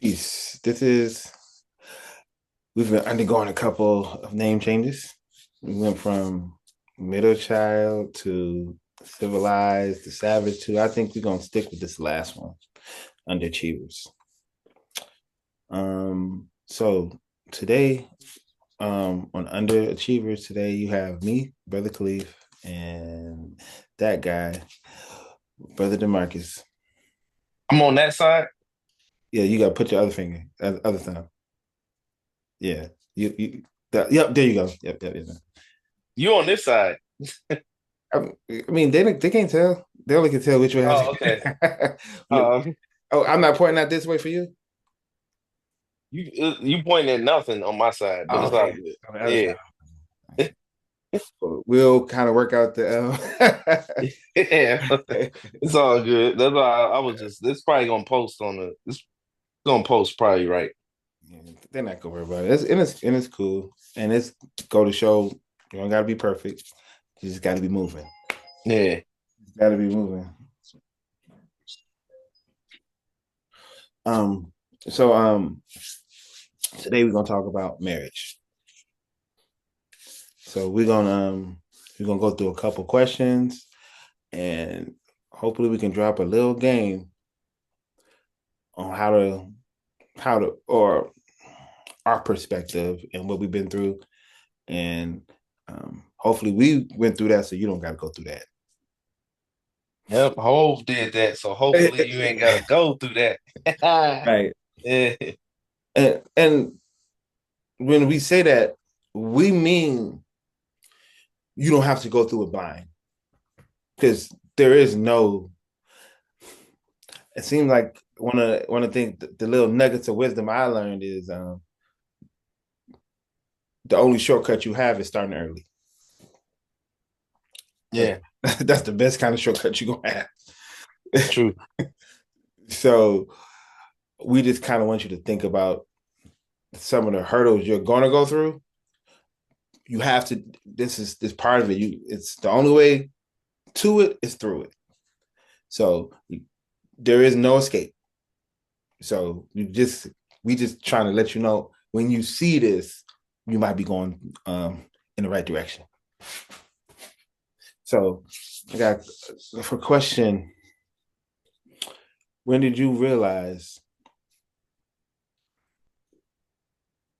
Peace. We've been undergoing a couple of name changes. We went from middle child to civilized to savage to, I think we're going to stick with this last one, underachievers. So today, on underachievers, today you have me, Brother Khalif, and that guy, Brother Demarcus. I'm on that side. Yeah, you got to put your other finger, other thumb. Yeah, yep, there you go. Yep. You on this side. I mean, they can't tell. They only can tell which way Oh, okay. I. Um, Oh, I'm not pointing out this way for you. you pointing at nothing on my side, but Oh, it's all okay. good. On the other Yeah. side. We'll kind of work out Yeah. It's all good. That's why I was just this probably gonna post on the this gonna post probably right. Yeah, they're not gonna worry about it. And it's cool. And it's go to show you don't gotta be perfect. You just gotta be moving. Yeah. You gotta be moving. Um, so today we're gonna talk about marriage. So we're gonna go through a couple questions and hopefully we can drop a little game on how to or our perspective and what we've been through, and hopefully we went through that so you don't got to go through Yep. Hove did that, so hopefully you ain't that. gotta go through that. Right. Yeah. And when we say that, we mean you don't have to go through it blind, because there is no. It seems like one of the things, the little nuggets of wisdom I learned is the only shortcut you have is starting early. That's, Yeah. that's the best kind of shortcut you're gonna have. True. So we just kind of want you to think about some of the hurdles you're gonna go through. You have to. This part of it. It's the only way to it is through it. So there is no escape. So we just trying to let you know when you see this, you might be going in the right direction. So I got for question: when did you realize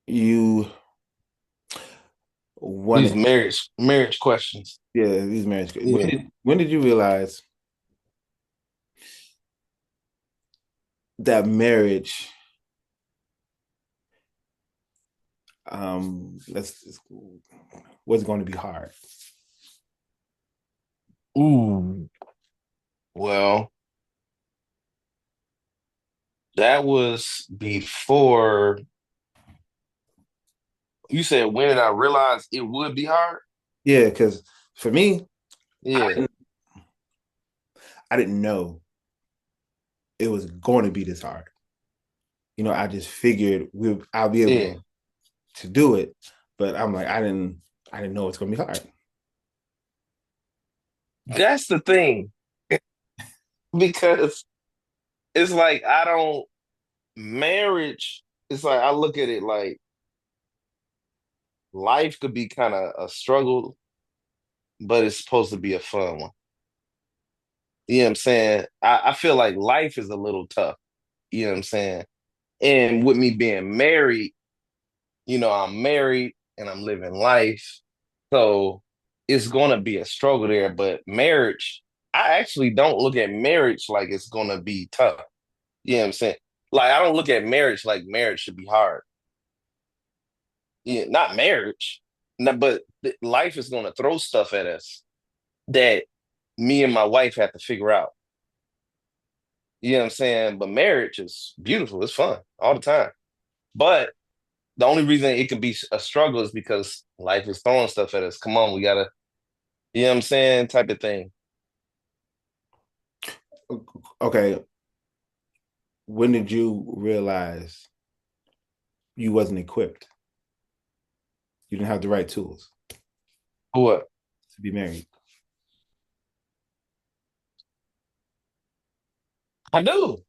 you These wanted? marriage questions. Yeah, these marriage. Yeah. When did you realize that marriage let's was going to be hard? Ooh. Well, that was before you said when did I realize it would be hard? Yeah, because for me, I Yeah, didn't, I didn't know it was going to be this hard. I just figured I'll be able yeah. to do it, but I'm like I didn't know it's going to be hard. That's the thing. Because it's like I don't marriage, it's like I look at it like life could be kind of a struggle, but it's supposed to be a fun one. You know what I'm saying? I feel like life is a little tough. You know what I'm saying? And with me being married, I'm married and I'm living life. So it's going to be a struggle there. But marriage, I actually don't look at marriage like it's going to be tough. You know what I'm saying? Like, I don't look at marriage like marriage should be hard. Yeah, not marriage, no, but life is going to throw stuff at us that me and my wife have to figure out. You know what I'm saying? But marriage is beautiful. It's fun all the time. But the only reason it can be a struggle is because life is throwing stuff at us. Come on, we gotta, you know what I'm saying? Type of thing. Okay, when did you realize you wasn't equipped? You didn't have the right tools What? to be married. I do.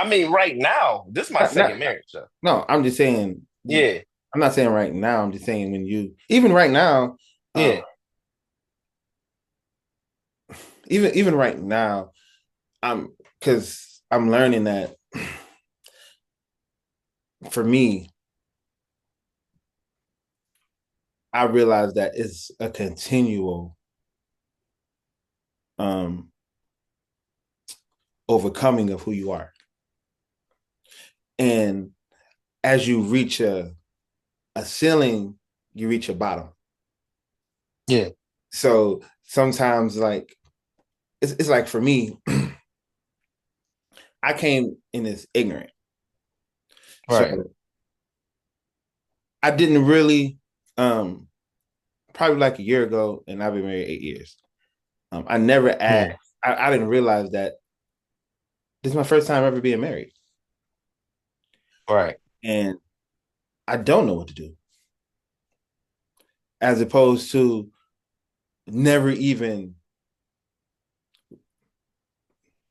I mean, right now, this is my Not, second not, marriage, though. no, I'm just saying. Yeah, I'm not saying right now. I'm just saying when you even right now, um, yeah, even right now, I'm because I'm learning that for me, I realize that it's a continual um overcoming of who you are. And as you reach a ceiling, you reach a bottom. yeah. So sometimes like it's like for me, I came in as ignorant. Right. So I didn't really probably like a year ago, and I've been married 8 years. I never asked, Yeah. I didn't realize that this is my first time ever being married. Right. And I don't know what to do. As opposed to never even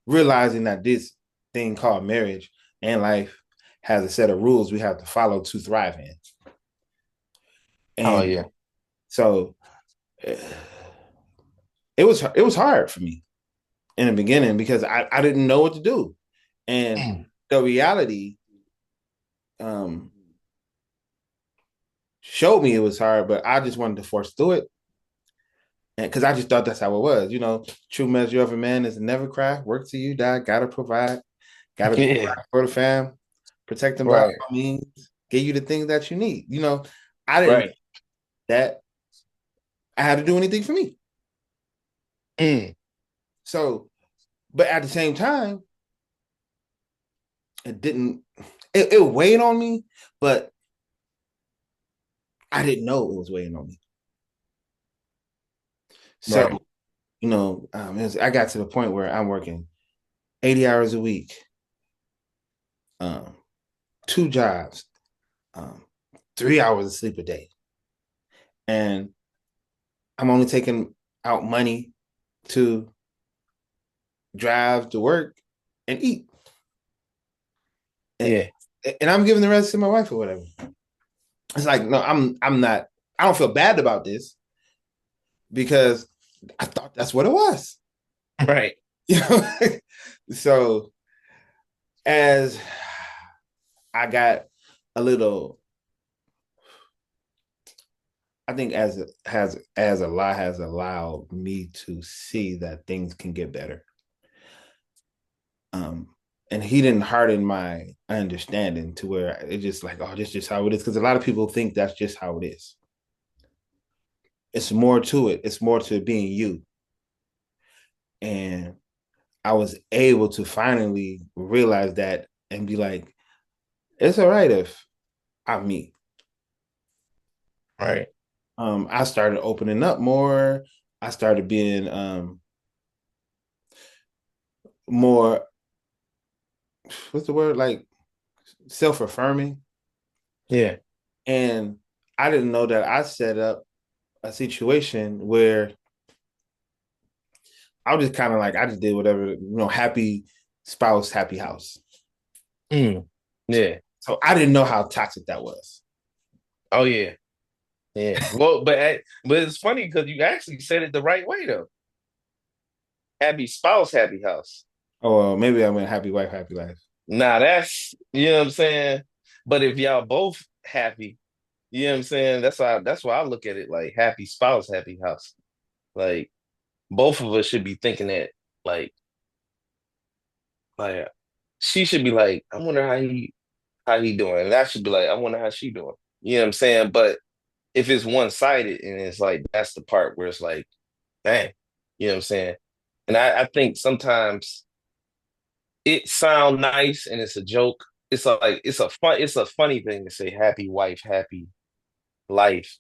realizing that this thing called marriage and life has a set of rules we have to follow to thrive in. Oh And yeah. so it was hard for me in the beginning because I didn't know what to do. And the reality um, showed me it was hard, but I just wanted to force through it. And because I just thought that's how it was, true measure of a man is never cry, work till you die, gotta provide, gotta be Yeah. for the fam, protect them by Right. all means, give you the things that you need. I didn't Right. that I had to do anything for me. Mm. So, but at the same time, it didn't. It weighed on me, but I didn't know it was weighing on me. So, Right. I got to the point where I'm working 80 hours a week, um, two jobs, um, 3 hours of sleep a day, and I'm only taking out money to drive to work and eat, and, Yeah. and I'm giving the rest to my wife or whatever. It's like, no, I'm not. I don't feel bad about this because I thought that's what it was. Right. You know, so as I got a little, I think as Allah has allowed me to see that things can get better. Um, and He didn't harden my understanding to where it's just like, oh, this is just how it is. Because a lot of people think that's just how it is. It's more to it. It's more to being you. And I was able to finally realize that and be like, it's all right if I'm me. Right. I started opening up more. I started being more, what's the word, like self-affirming. Yeah. And I didn't know that I set up a situation where I was just kind of like, I just did whatever, happy spouse, happy house. Mm. Yeah. So I didn't know how toxic that was. Oh yeah. Yeah. Well, but it's funny because you actually said it the right way though. Happy spouse, happy house. Oh, well, maybe I went happy wife, happy life. Now that's you know what I'm saying. But if y'all both happy, you know what I'm saying. That's why I look at it like happy spouse, happy house. Like both of us should be thinking that like she should be like, I wonder how he doing, and I should be like, I wonder how she doing. You know what I'm saying? But if it's one sided and it's like that's the part where it's like, dang, you know what I'm saying? And I think sometimes it sound nice and it's a joke. It's like it's a funny thing to say happy wife, happy life.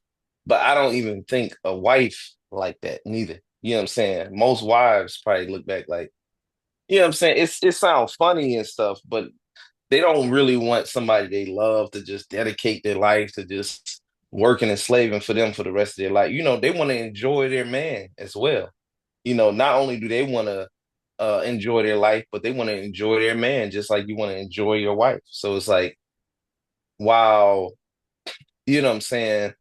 But I don't even think a wife like that neither. You know what I'm saying? Most wives probably look back like, you know what I'm saying? It sounds funny and stuff, but they don't really want somebody they love to just dedicate their life to just working and slaving for them for the rest of their life. They want to enjoy their man as well. Not only do they want to enjoy their life, but they want to enjoy their man just like you want to enjoy your wife. So it's like, wow, you know what I'm saying?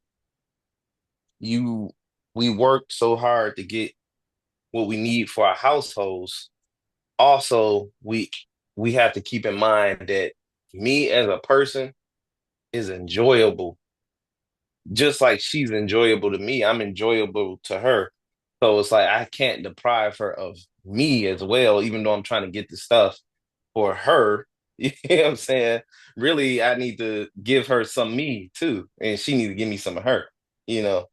You we worked so hard to get what we need for our households. Also, we have to keep in mind that me as a person is enjoyable, just like she's enjoyable to me. I'm enjoyable to her. So it's like I can't deprive her of me as well, even though I'm trying to get the stuff for her. You know what I'm saying? Really, I need to give her some me too, and she need to give me some of her. You know,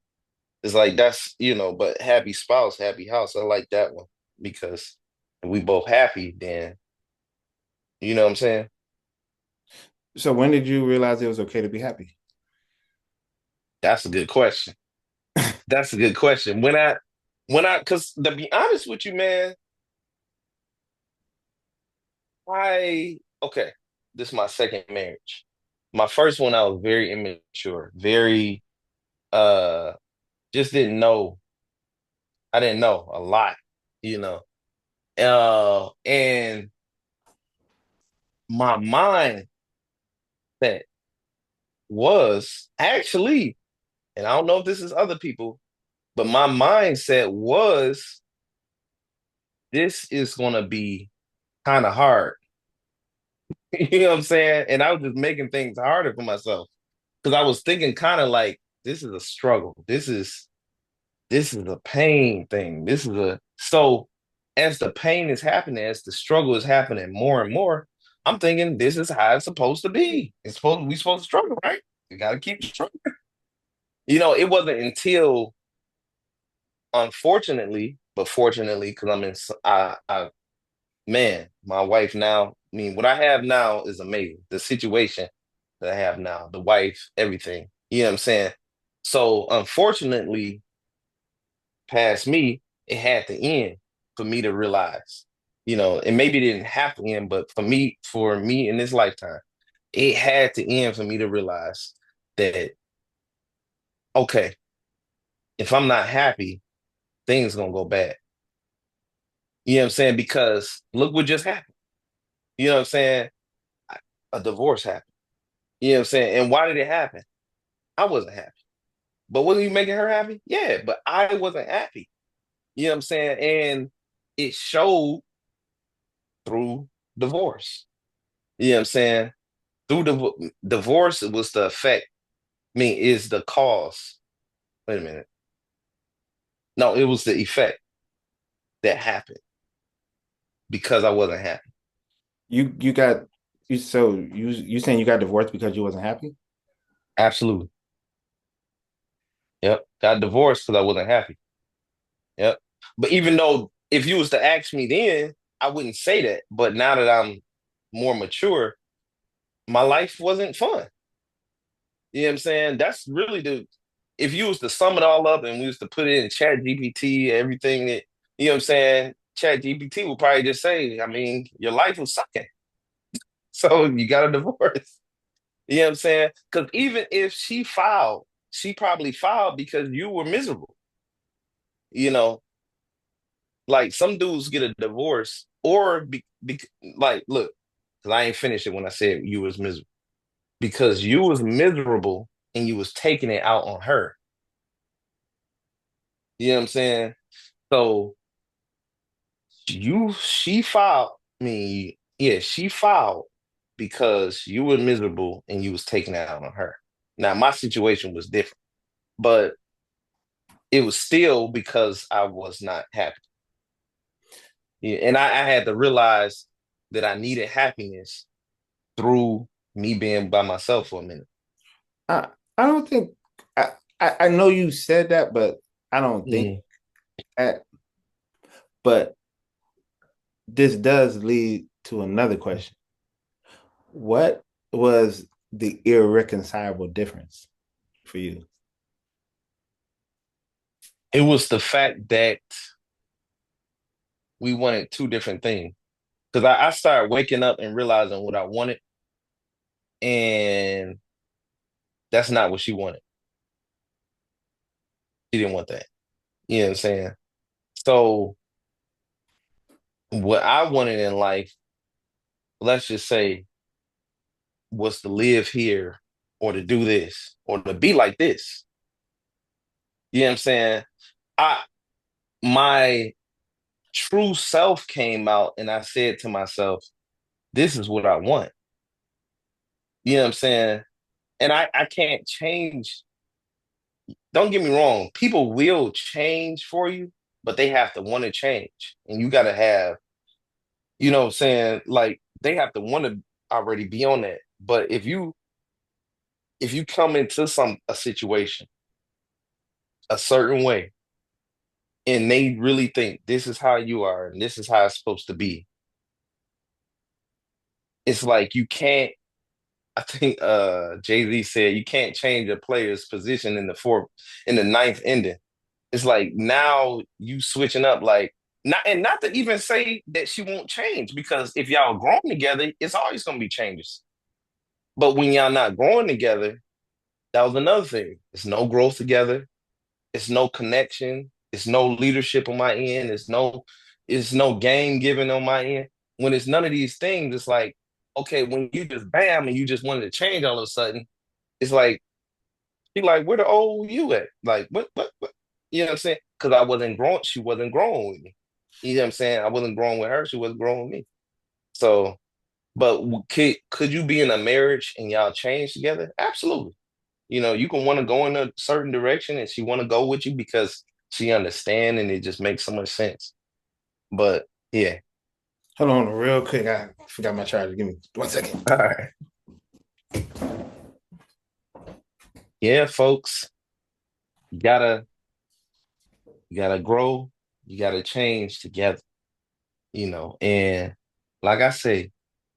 it's like that's but happy spouse, happy house. I like that one because if we both happy, then you know what I'm saying? So when did you realize it was okay to be happy? That's a good question. That's a good question. Because to be honest with you, man, okay, this is my second marriage. My first one, I was very immature, very, uh, just didn't know. I didn't know a lot, you know. And my mindset was actually, and I don't know if this is other people, but my mindset was this is gonna be kind of hard. You know what I'm saying? And I was just making things harder for myself because I was thinking kind of like this is a struggle. This is a pain thing. This is a so as the pain is happening, as the struggle is happening more and more, I'm thinking this is how it's supposed to be. We supposed to struggle, right? We gotta keep struggling. It wasn't until unfortunately, but fortunately, because man, my wife now, I mean, what I have now is amazing. The situation that I have now, the wife, everything. You know what I'm saying? So unfortunately, past me, it had to end for me to realize, and maybe it didn't have to end, but for me in this lifetime, it had to end for me to realize that, okay, if I'm not happy, things gonna go bad. You know what I'm saying? Because look what just happened. You know what I'm saying? A divorce happened. You know what I'm saying? And why did it happen? I wasn't happy. But was he making her happy? Yeah, but I wasn't happy. You know what I'm saying? And it showed through divorce. You know what I'm saying? Through divorce was the effect. I mean, is the cause. Wait a minute. No, it was the effect that happened because I wasn't happy. You got you saying you got divorced because you wasn't happy? Absolutely. Yep. Got divorced because I wasn't happy. Yep. But even though if you was to ask me then, I wouldn't say that. But now that I'm more mature, my life wasn't fun. You know what I'm saying? That's really if you was to sum it all up and we was to put it in Chat GPT, everything that, you know what I'm saying? Chat GPT will probably just say, I mean, your life was sucking. So you got a divorce. You know what I'm saying? Because even if she filed, she probably filed because you were miserable. You know, like some dudes get a divorce or like, look, because I ain't finished it when I said you was miserable. Because you was miserable and you was taking it out on her. You know what I'm saying? So she filed. I mean, yeah, she filed because you were miserable and you was taking it out on her. Now my situation was different, but it was still because I was not happy. Yeah, and I had to realize that I needed happiness through me being by myself for a minute. I I don't think I know you said that, but I don't think Mhm. that. But this does lead to another question. What was the irreconcilable difference for you? It was the fact that we wanted two different things. Because I started waking up and realizing what I wanted, and that's not what she wanted. She didn't want that. You know what I'm saying? So what I wanted in life, let's just say, was to live here or to do this or to be like this. You know what I'm saying? I my true self came out and I said to myself, this is what I want. You know what I'm saying? And I can't change. Don't get me wrong, people will change for you, but they have to want to change. And you gotta have, you know what I'm saying, like they have to want to already be on that. But if you come into a situation a certain way and they really think this is how you are and this is how it's supposed to be, it's like you can't. I think Jay-Z said you can't change a player's position in the ninth inning. It's like now you switching up, like not to even say that she won't change, because if y'all grown together, it's always gonna be changes. But when y'all not growing together, that was another thing. It's no growth together. It's no connection. It's no leadership on my end. It's no game giving on my end. When it's none of these things, it's like, okay, when you just bam and you just wanted to change all of a sudden, it's like he like, where the old you at? Like, what? You know what I'm saying? Because I wasn't grown. She wasn't growing with me. You know what I'm saying? I wasn't growing with her. She wasn't growing with me. So, but could you be in a marriage and y'all change together? Absolutely. You know, you can want to go in a certain direction and she want to go with you because she understand and it just makes so much sense. But yeah. Hold on, real quick. I forgot my charger. Give me 1 second. All right. Yeah, folks, you gotta grow, you gotta change together, and like I say,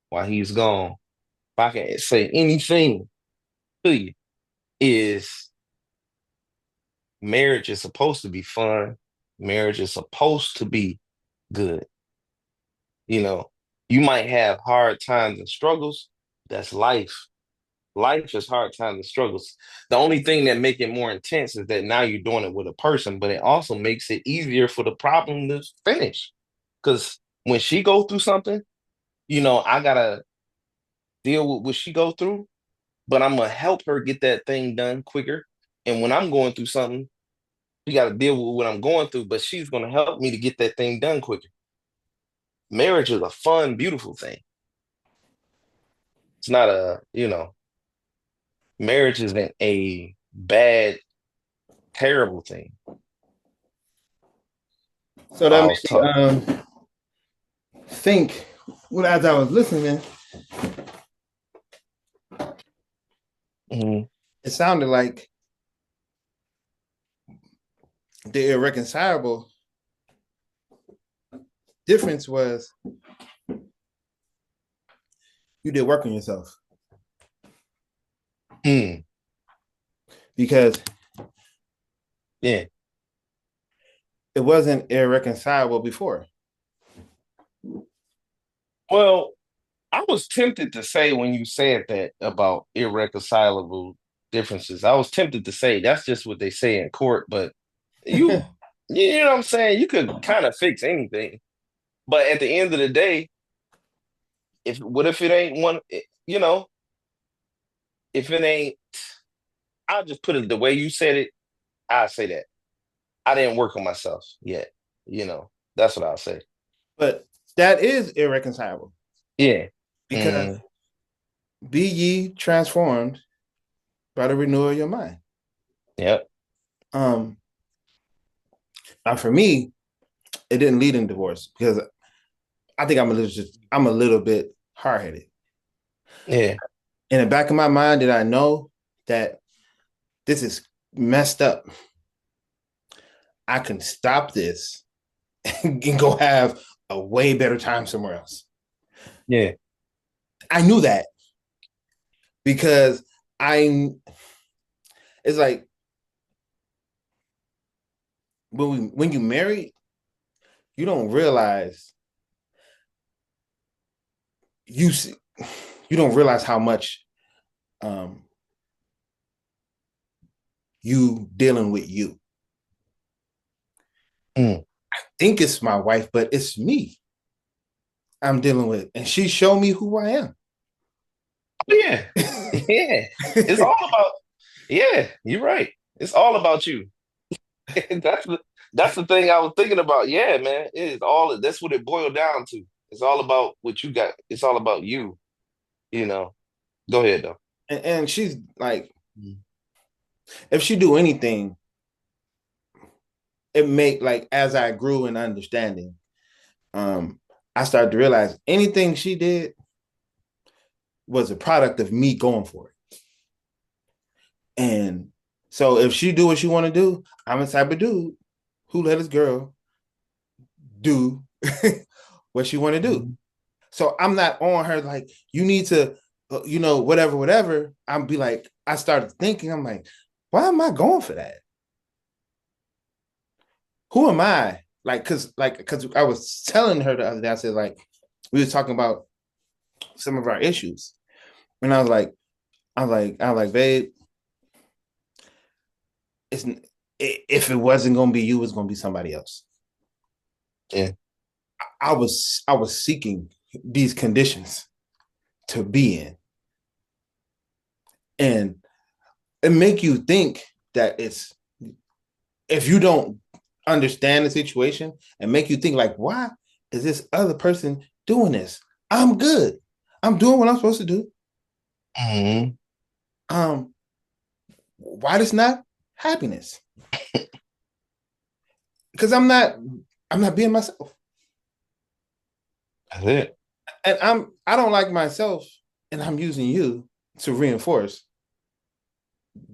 while he's gone, if I can say anything to you, is marriage is supposed to be fun. Marriage is supposed to be good. You know, you might have hard times and struggles. That's life. Life is hard times and struggles. The only thing that make it more intense is that now you're doing it with a person, but it also makes it easier for the problem to finish. Because when she go through something, I gotta deal with what she go through, but I'm gonna help her get that thing done quicker. And when I'm going through something, she got to deal with what I'm going through, but she's gonna help me to get that thing done quicker. Marriage is a fun, beautiful thing. It's not marriage isn't a bad, terrible thing. So that I made was me taught. think. Well, as I was listening, Mhm. it sounded like the irreconcilable difference was you did work on yourself Mm. because Yeah. it wasn't irreconcilable before. Well, I was tempted to say when you said that about irreconcilable differences, I was tempted to say that's just what they say in court, but you, you know what I'm saying? You could kind of fix anything. But at the end of the day, if what if it ain't one, if it ain't, I'll just put it the way you said it. I say that I didn't work on myself yet. That's what I'll say. But that is irreconcilable Yeah. because Mm, be ye transformed by the renewal of your mind. yep. Um, Now for me, it didn't lead in divorce because I think I'm a little bit hard headed. Yeah. In the back of my mind, did I know that this is messed up? I can stop this and go have a way better time somewhere else. Yeah. I knew that because I it's like when you marry, you don't realize you you don't realize how much um, you dealing with you. Mm, Think it's my wife, but it's me. I'm dealing with, and she showed me who I am. Yeah, yeah. It's all about. Yeah, you're right. It's all about you. That's that's the thing I was thinking about. Yeah, man. It is all. That's what it boiled down to. It's all about what you got. It's all about you. You know. Go ahead though. And she's like, if she do anything, it make like as I grew in understanding, um, I started to realize anything she did was a product of me going for it. And so if she do what she want to do, I'm the type of dude who let his girl do what she want to do. Mhm. So I'm not on her like you need to, whatever, whatever. I'm be like, I started thinking, I'm like, why am I going for that? Who am I? Cause I was telling her the other day, I said like we were talking about some of our issues, and I was like, babe, it's if it wasn't gonna be you, it's gonna be somebody else. Yeah. I was seeking these conditions to be in, and it make you think that it's if you don't understand the situation and make you think like, why is this other person doing this? I'm good. I'm doing what I'm supposed to do. Mhm. Um, why this not happiness? Because I'm not being myself. That's it. And I don't like myself and I'm using you to reinforce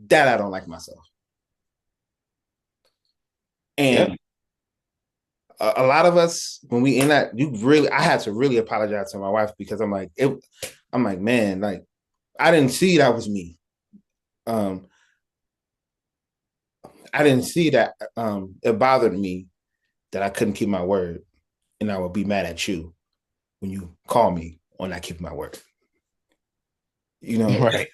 that I don't like myself. Yeah. And a lot of us, when we in that, I had to really apologize to my wife because I'm like, man, like I didn't see that was me. Um, I didn't see that. It bothered me that I couldn't keep my word, and I would be mad at you when you call me on not keeping my word. You know, Right.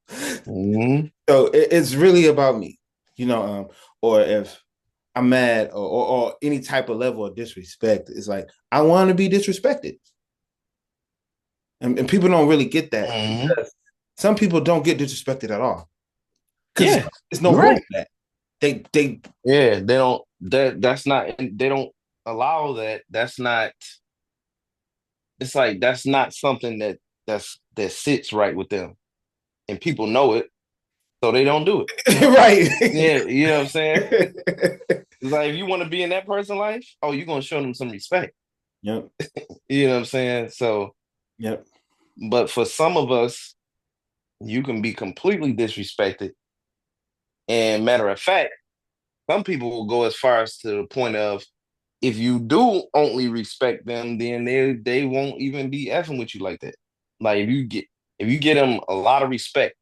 Mhm. so it's really about me. You know, or if I'm mad or any type of level of disrespect, it's like I want to be disrespected, and people don't really get that Mhm. because some people don't get disrespected at all because Yeah. there's no You're room right. for that. They Yeah. They don't. That's not. They don't allow that. That's not. It's like that's not something that sits right with them, and people know it, so they don't do it. right. Yeah. You know what I'm saying? It's like if you want to be in that person's life, oh, you're gonna show them some respect. Yep. You know what I'm saying? So, Yep. but for some of us, you can be completely disrespected. And matter of fact, some people will go as far as to the point of if you do only respect them, then they won't even be effing with you like that. Like if you get them a lot of respect,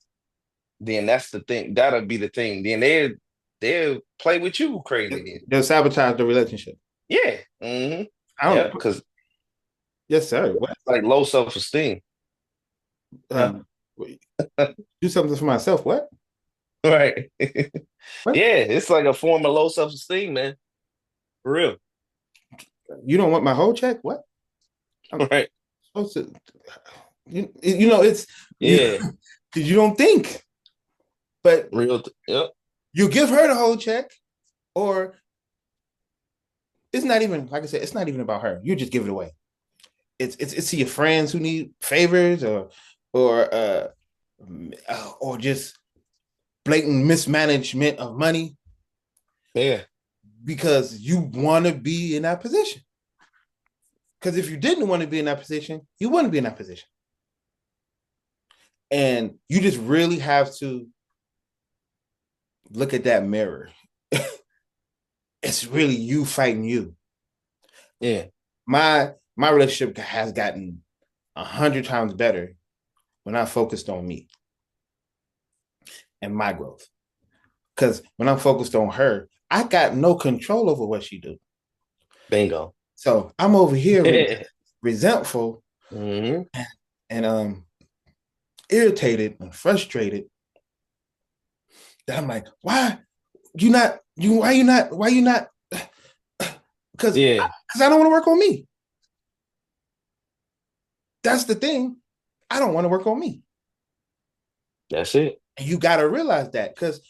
then that's the thing. That'll be the thing. Then they'll play with you crazy then. They'll sabotage the relationship. Yeah. Hmm. I Yeah. don't. Because Yes, sir. What? like low self-esteem. Huh? Um, do something for myself. What? Right. What? Yeah, it's like a form of low self-esteem, man. For real. You don't want my whole check? What? I'm Right. supposed to. It's you. Yeah. You don't think, but Yep. you give her the whole check, or it's not even like I said. It's not even about her. You just give it away. It's to your friends who need favors, or or just blatant mismanagement of money Yeah. because you want to be in that position. Because if you didn't want to be in that position, you wouldn't be in that position. And you just really have to look at that mirror. It's really you fighting you. Yeah. My relationship has gotten 100 times better when I focused on me and my growth. Because when I'm focused on her, I got no control over what she do. Bingo. So I'm over here resentful Hmm. and irritated and frustrated that I'm like, why you not because Yeah. I don't want to work on me. That's the thing. I don't want to work on me. That's it. And you got to realize that because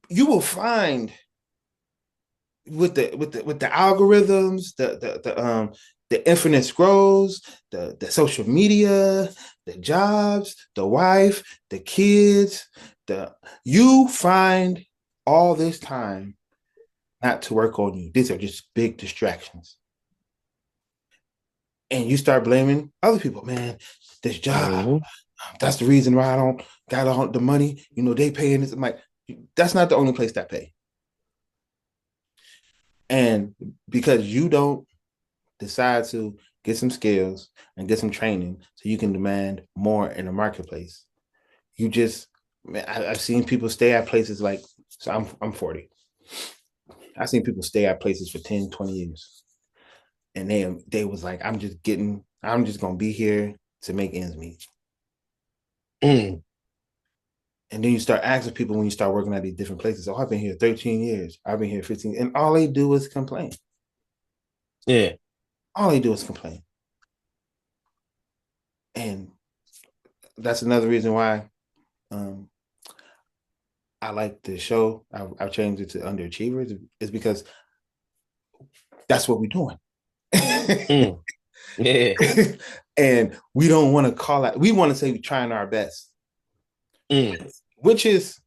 you will find with the algorithms, the infinite scrolls, the social media, the jobs, the wife, the kids, the you find all this time not to work on you. These are just big distractions. And you start blaming other people, man, this job, Hmm. that's the reason why I don't got all the money. They paying this. I'm like, that's not the only place that pay. And because you don't decide to get some skills and get some training so you can demand more in the marketplace. You just, man, I've seen people stay at places like, so I'm 40. I've seen people stay at places for 10, 20 years. And they was like, I'm just gonna be here to make ends meet. Mm. And then you start asking people when you start working at these different places, oh, I've been here 13 years. I've been here 15. And all they do is complain. Yeah. All they do is complain. And that's another reason why um, I like the show. I've changed it to Underachievers is because that's what we're doing. Mm. Yeah. And we don't want to call out, we want to say we're trying our best, Mm. which is,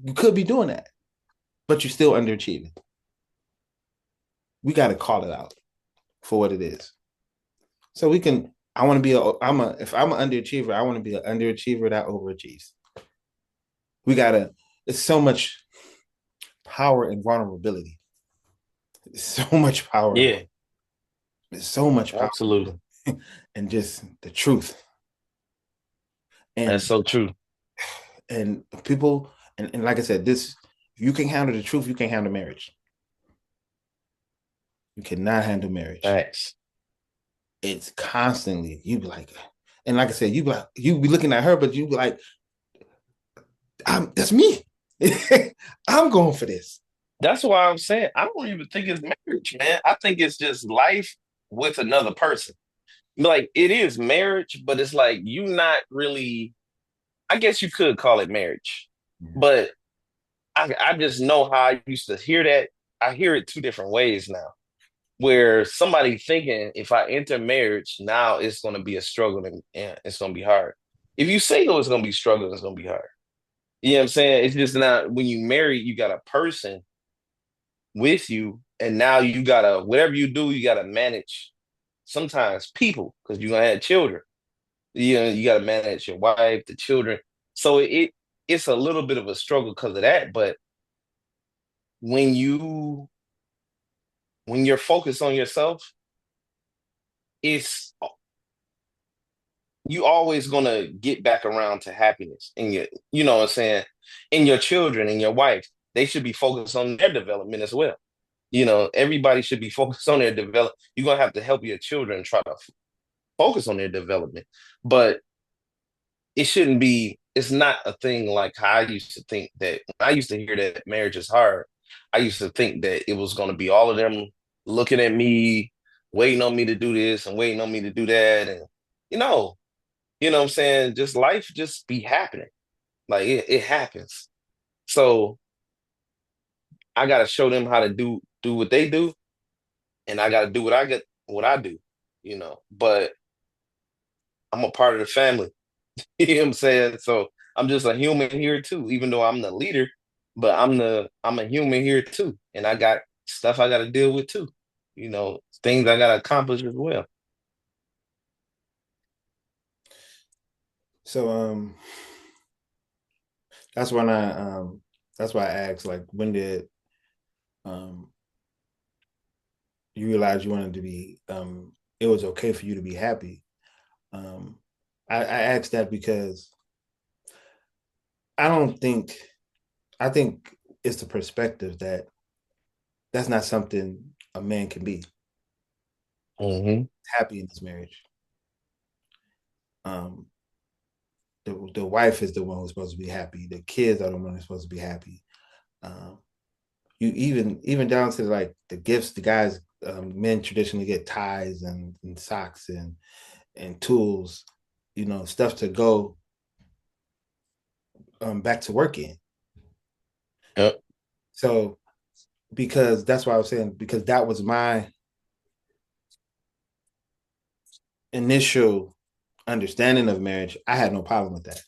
you could be doing that, but you're still underachieving. We got to call it out for what it is. So we can, I want to be if I'm an underachiever, I want to be an underachiever that overachieves. We got to, it's so much power and vulnerability. It's so much power. Yeah. There's so much power Absolutely. and just the truth. That's And so true. people, and like I said, this, if you can handle the truth, you can handle marriage. You cannot handle marriage. Thanks. It's constantly, you be like, and like I said, you be looking at her, but you be like, that's me. I'm going for this. That's why I'm saying I don't even think it's marriage, man. I think it's just life with another person. Like it is marriage, but it's like you not really. I guess you could call it marriage, but I just know how I used to hear that. I hear it two different ways now. Where somebody thinking if I enter marriage now, it's going to be a struggle and it's going to be hard. If you single, it's going to be struggle. It's going to be hard. You know what I'm saying? It's just not when you marry, you got a person with you, and now you gotta whatever you do, you gotta manage sometimes people because you're gonna have children. You gotta manage your wife, the children. So it's a little bit of a struggle because of that. But when you when you're focused on yourself, it's you always gonna get back around to happiness in your, you know what I'm saying, in your children and your wife. They should be focused on their development as well. Everybody should be focused on their development. You're gonna have to help your children try to focus on their development, but it shouldn't be. It's not a thing like how I used to think that. When I used to hear that marriage is hard, I used to think that it was gonna be all of them looking at me, waiting on me to do this and waiting on me to do that, and you know, what I'm saying, just life just be happening. Like it happens. So I gotta show them how to do what they do, and I gotta do what I do. But I'm a part of the family. You know what I'm saying? So I'm just a human here too, even though I'm the leader, but I'm a human here too. And I got stuff I gotta deal with too. Things I gotta accomplish as well. So that's when I that's why I asked, like, when did um you realize you wanted to be it was okay for you to be happy? Um I asked that because I don't think I think it's the perspective that that's not something a man can be Hmm. happy in his marriage. Um the wife is the one who's supposed to be happy. The kids are the one who's supposed to be happy. Um, you even down to like the gifts. The guys, men traditionally get ties and socks, and tools, stuff to go back to work in. Yep. So because that's why I was saying, because that was my initial understanding of marriage, I had no problem with that.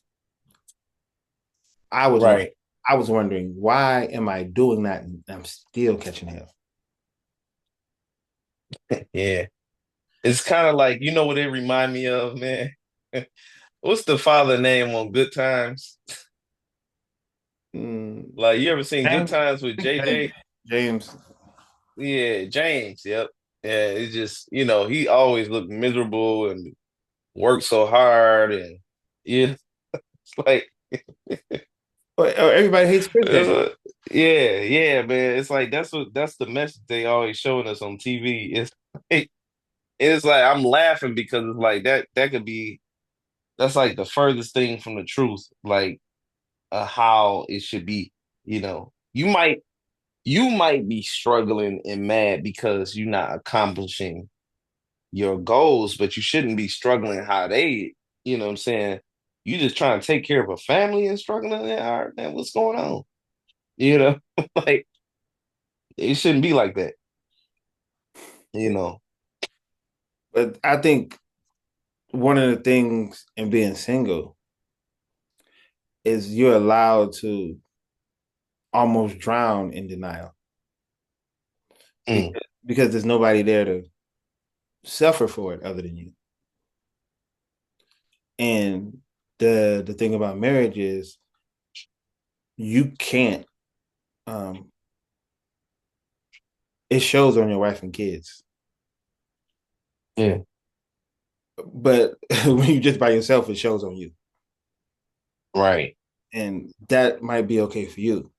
I was Right. I was wondering, why am I doing that and I'm still catching hell? Yeah. It's kind of like, you know what it remind me of, man? What's the father name on Good Times? Mm, Like, you ever seen Good James, Times with I think JJ? James. Yeah, James. Yep. Yeah, it's just, he always looked miserable and worked so hard. And, yeah, it's like, But everybody hates Chris James. yeah, yeah, man. It's like, that's the message they always showing us on TV. It's like I'm laughing because it's like that could be, that's like the furthest thing from the truth. Like, how it should be. You might be struggling and mad because you're not accomplishing your goals, but you shouldn't be struggling how they, what I'm saying? You just trying to take care of a family and struggling that hard, man. What's going on? You know, like it shouldn't be like that, you know. But I think one of the things in being single is you're allowed to almost drown in denial Mm, because there's nobody there to suffer for it other than you. And the thing about marriage is you can't um it shows on your wife and kids. yeah, But when you're just by yourself, it shows on you. right. And that might be okay for you.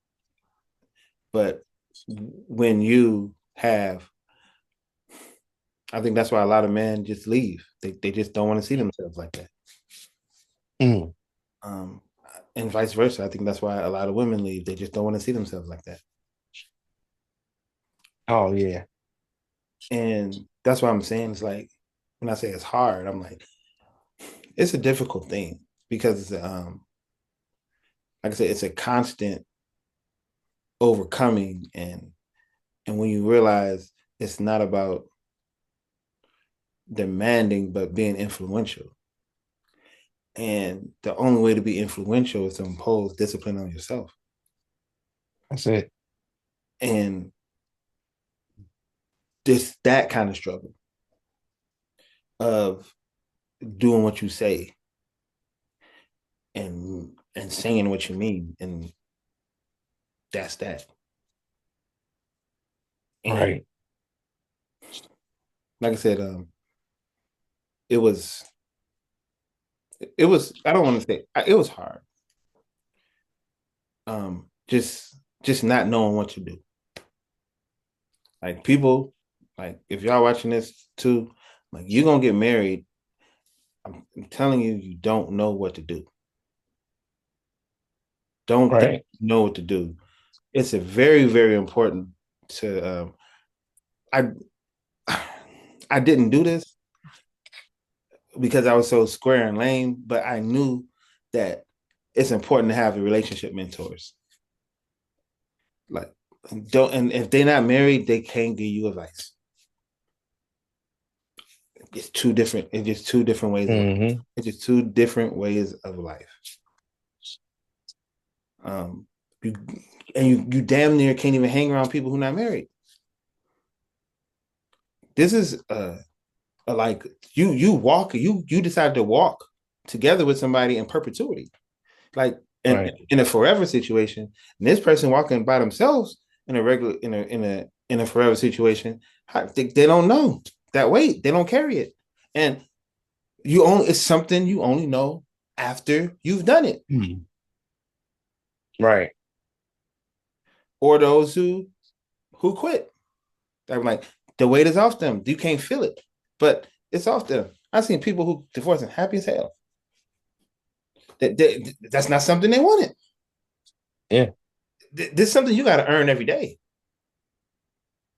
But when you have, I think that's why a lot of men just leave. They just don't want to see themselves like that. Mm. Um, and vice versa. I think that's why a lot of women leave. They just don't want to see themselves like that. Oh yeah. And that's why I'm saying it's like, when I say it's hard, I'm like, it's a difficult thing because like I said, it's a constant overcoming, and when you realize it's not about demanding but being influential. And the only way to be influential is to impose discipline on yourself. That's it. And this that kind of struggle of doing what you say and saying what you mean, and that's that. And Right. like I said, it was I don't want to say it was hard. Just not knowing what to do. Like people, like if y'all watching this too, like you're gonna get married. I'm telling you, you don't know what to do. Don't think Right. you know what to do. It's a very, very important to I I didn't do this because I was so square and lame, but I knew that it's important to have the relationship mentors. Like don't, and if they're not married, they can't give you advice. It's two different, it's just two different ways of life. Hmm. It's just two different ways of life. Um you you damn near can't even hang around people who are not married. This is like you walk, you decide to walk together with somebody in perpetuity, like Right. in a forever situation. And this person walking by themselves in a regular in a forever situation, they don't know that weight, they don't carry it. And it's something you only know after you've done it. Mm. Right. Or those who quit, I'm like, the weight is off them, you can't feel it, but it's off them. I've seen people who divorce and happy as hell. That's not something they wanted. Yeah. This is something you got to earn every day.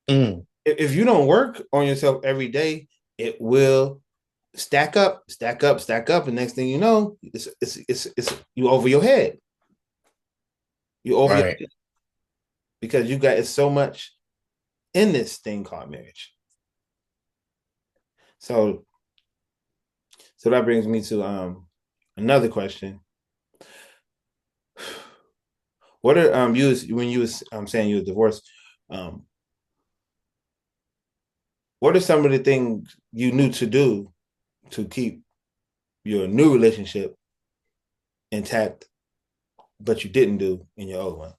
Mm. If you don't work on yourself every day, it will stack up, stack up, stack up, and next thing you know, it's you over your head. You over your Right. head because you got it's so much in this thing called marriage. So so that brings me to another question. What are you was, when you was saying you was divorced, um what are some of the things you knew to do to keep your new relationship intact, but you didn't do in your old one?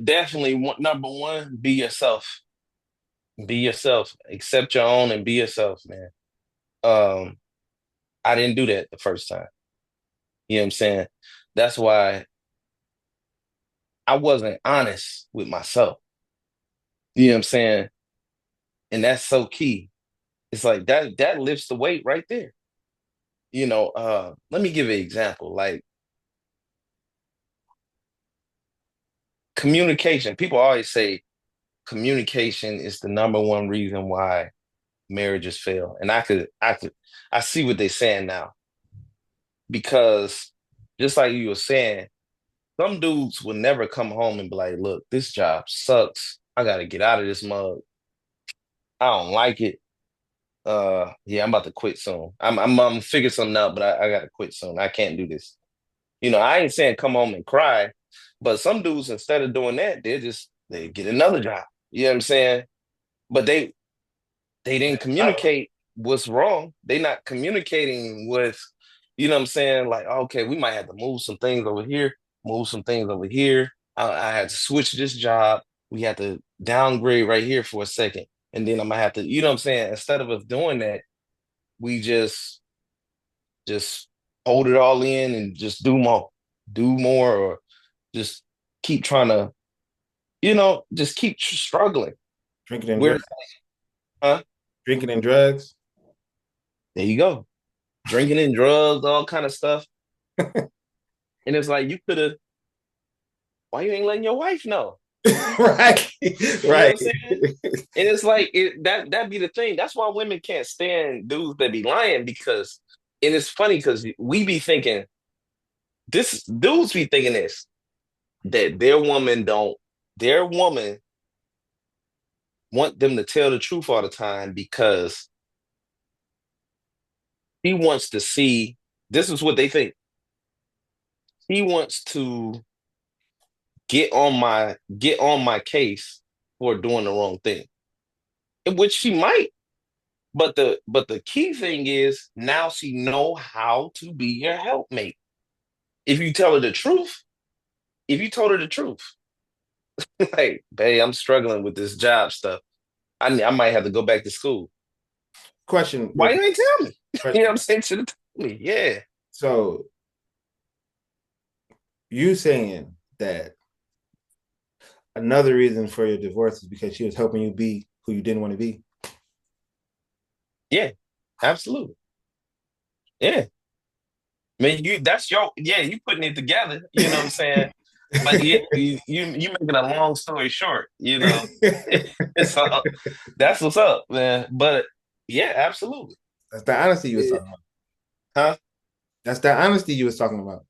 Definitely number one, be yourself. Be yourself. Accept your own and be yourself, man. Um, I didn't do that the first time. You know what I'm saying? That's why I wasn't honest with myself. You know what I'm saying? And that's so key. It's like that lifts the weight right there. Let me give you an example. Like communication. People always say communication is the number one reason why marriages fail. And I see what they're saying now. Because just like you were saying, some dudes will never come home and be like, look, this job sucks. I gotta get out of this mug. I don't like it. Yeah, I'm about to quit soon. I'm figure something out, but I gotta quit soon. I can't do this. I ain't saying come home and cry, but some dudes instead of doing that, they get another job. You know what I'm saying? But they didn't communicate what's wrong. They not communicating with, you know what I'm saying? Like, okay, we might have to move some things over here, move some things over here. I had to switch this job. We had to downgrade right here for a second. And then I'm gonna have to, you know what I'm saying? Instead of us doing that, we just hold it all in and just do more, or just keep trying to, just keep struggling. Drinking and We're, drugs, huh? drinking and drugs. There you go. Drinking and drugs, all kind of stuff. And it's like you could have. Why you ain't letting your wife know? Right, You know what right. I'm saying? And it's like that be the thing. That's why women can't stand dudes that be lying because, and it's funny because we be thinking this dudes be thinking this that their woman want them to tell the truth all the time because he wants to see. This is what they think. He wants to get on my case for doing the wrong thing, in which she might. But the key thing is now she know how to be your helpmate. If you tell her the truth, if you told her the truth, like, babe, I'm struggling with this job stuff. I might have to go back to school. Question, real Why you ain't tell me? You know what question. I'm saying? Should have told me. Yeah. So you saying that another reason for your divorce is because she was helping you be who you didn't want to be? Yeah. Absolutely. Yeah. I mean, you putting it together, you know what I'm saying? But yeah, you making a long story short, So that's what's up, man. But yeah, absolutely. That's the honesty you was Eh, talking about. Huh? That's the honesty you was talking about.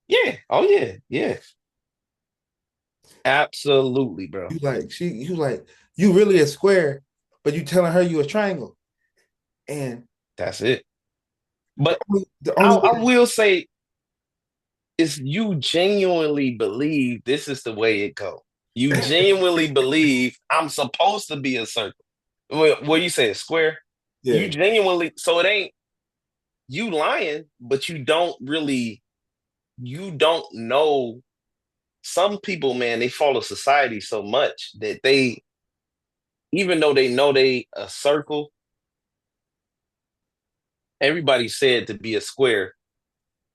Yeah. Oh yeah. Yeah. Absolutely, bro. You like you really a square, but you telling her you a triangle. And That's it. But the I, only way I will say is you genuinely believe this is the way it go. You genuinely believe I'm supposed to be a circle. What you say, a square? You yeah. genuinely, so it ain't you lying, but you don't know. Some people, man, they follow society so much that even though they know they a circle, everybody said to be a square.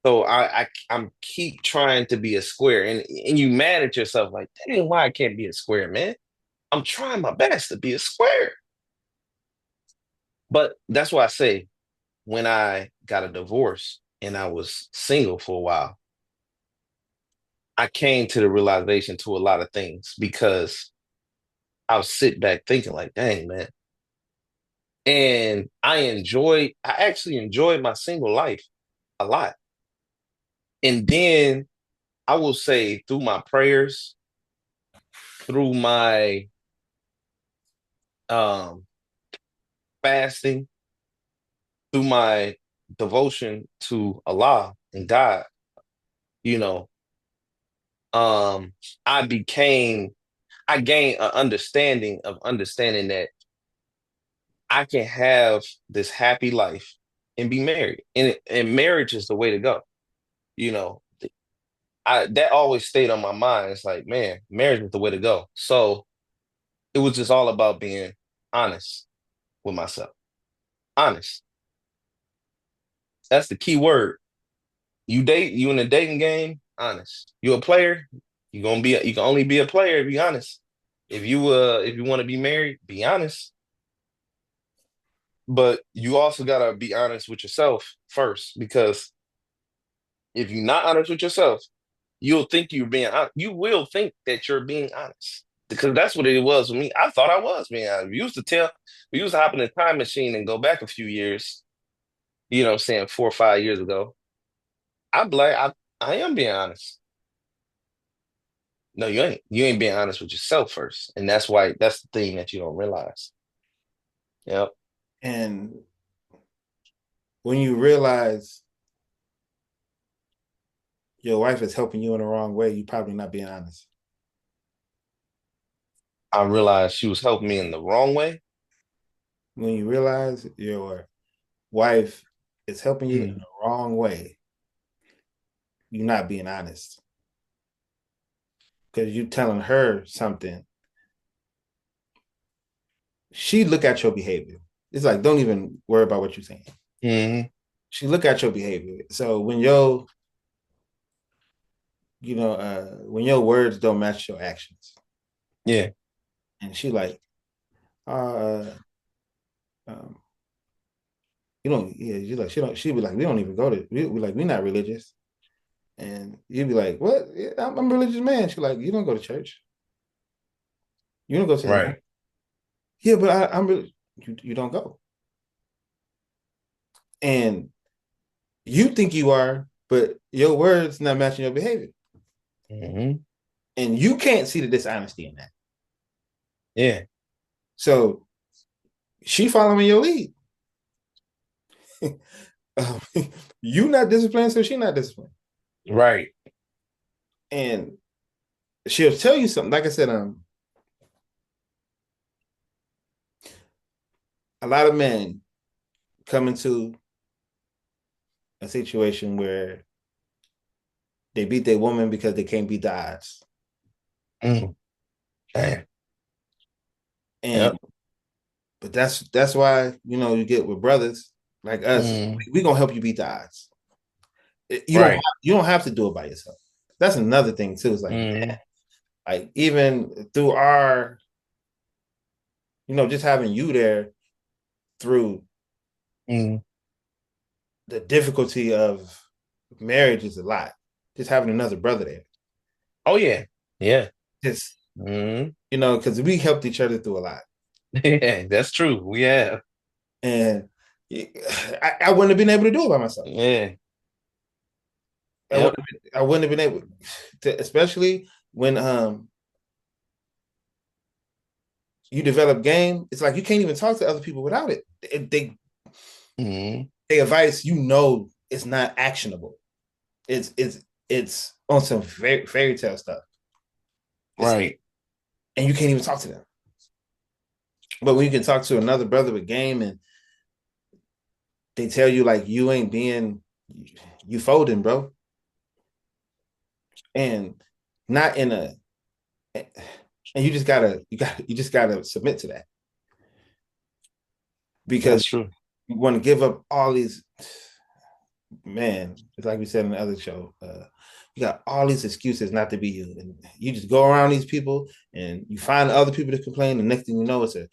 So I'm keep trying to be a square, and you mad at yourself like, dang, why I can't be a square, man? I'm trying my best to be a square. But that's why I say when I got a divorce and I was single for a while, I came to the realization to a lot of things because I was sit back thinking like, dang, man, And I actually enjoyed my single life a lot. And then I will say through my prayers, through my um fasting, through my devotion to Allah and God, you know, um, I became, I gained an understanding of understanding that I can have this happy life and be married, and marriage is the way to go. You know, I that always stayed on my mind. It's like, man, marriage is the way to go. So it was just all about being honest with myself. Honest. That's the key word. You in the dating game, honest. You a player, you can only be a player if you honest. If you want to be married, be honest. But you also gotta be honest with yourself first, because if you're not honest with yourself, you'll think you're being honest. You will think that you're being honest. Because that's what it was with me. I thought I was being honest. We used to hop in a time machine and go back a few years, you know what I'm saying, 4 or 5 years ago. I am being honest. No, you ain't. You ain't being honest with yourself first. And that's the thing that you don't realize. Yep. And when you realize your wife is helping you in the wrong way, you probably not being honest. I realized she was helping me in the wrong way. When you realize your wife is helping you in Mm, the wrong way, you're not being honest because you telling her something. She look at your behavior. It's like, don't even worry about what you're saying. mm, She look at your behavior. So when your words don't match your actions, yeah. and she like, uh, um, you don't, yeah, you like, she be like, we don't even go to, we like, we not religious. And you'd be like, what? Yeah, I'm a religious man. She like, you don't go to church. You don't go to the mosque. Right. Yeah, but I'm really, you don't go. And you think you are, but your words not matching your behavior. Hmm. And you can't see the dishonesty in that. Yeah. So she following your lead. You not disciplined, so she not disciplined. Right. And she'll tell you something. Like I said, a lot of men come into a situation where they beat their woman because they can't beat the odds. Mm, man. And Yep. but that's why you get with brothers like us. Mm, We gonna help you beat the odds. right. You don't have to do it by yourself. That's another thing too. It's like, Mm, like even through our, just having you there through mm. the difficulty of marriage is a lot. Just having another brother there. Oh yeah. Yeah. Just, Mm. because we helped each other through a lot. Yeah, that's true. We have. And I wouldn't have been able to do it by myself. Yeah. I Yep. wouldn't I wouldn't have been able to, especially when you develop game. It's like you can't even talk to other people without it. Mm. They advice it's not actionable. It's on some fairy tale stuff. It's Right. and you can't even talk to them. But when you can talk to another brother with game and they tell you like you ain't being you folding, bro. And not in a and you just gotta submit to that because That's true. you want to give up all these man, it's like we said in the other show, you got all these excuses not to be you. And you just go around these people and you find other people to complain. The next thing you know, it's a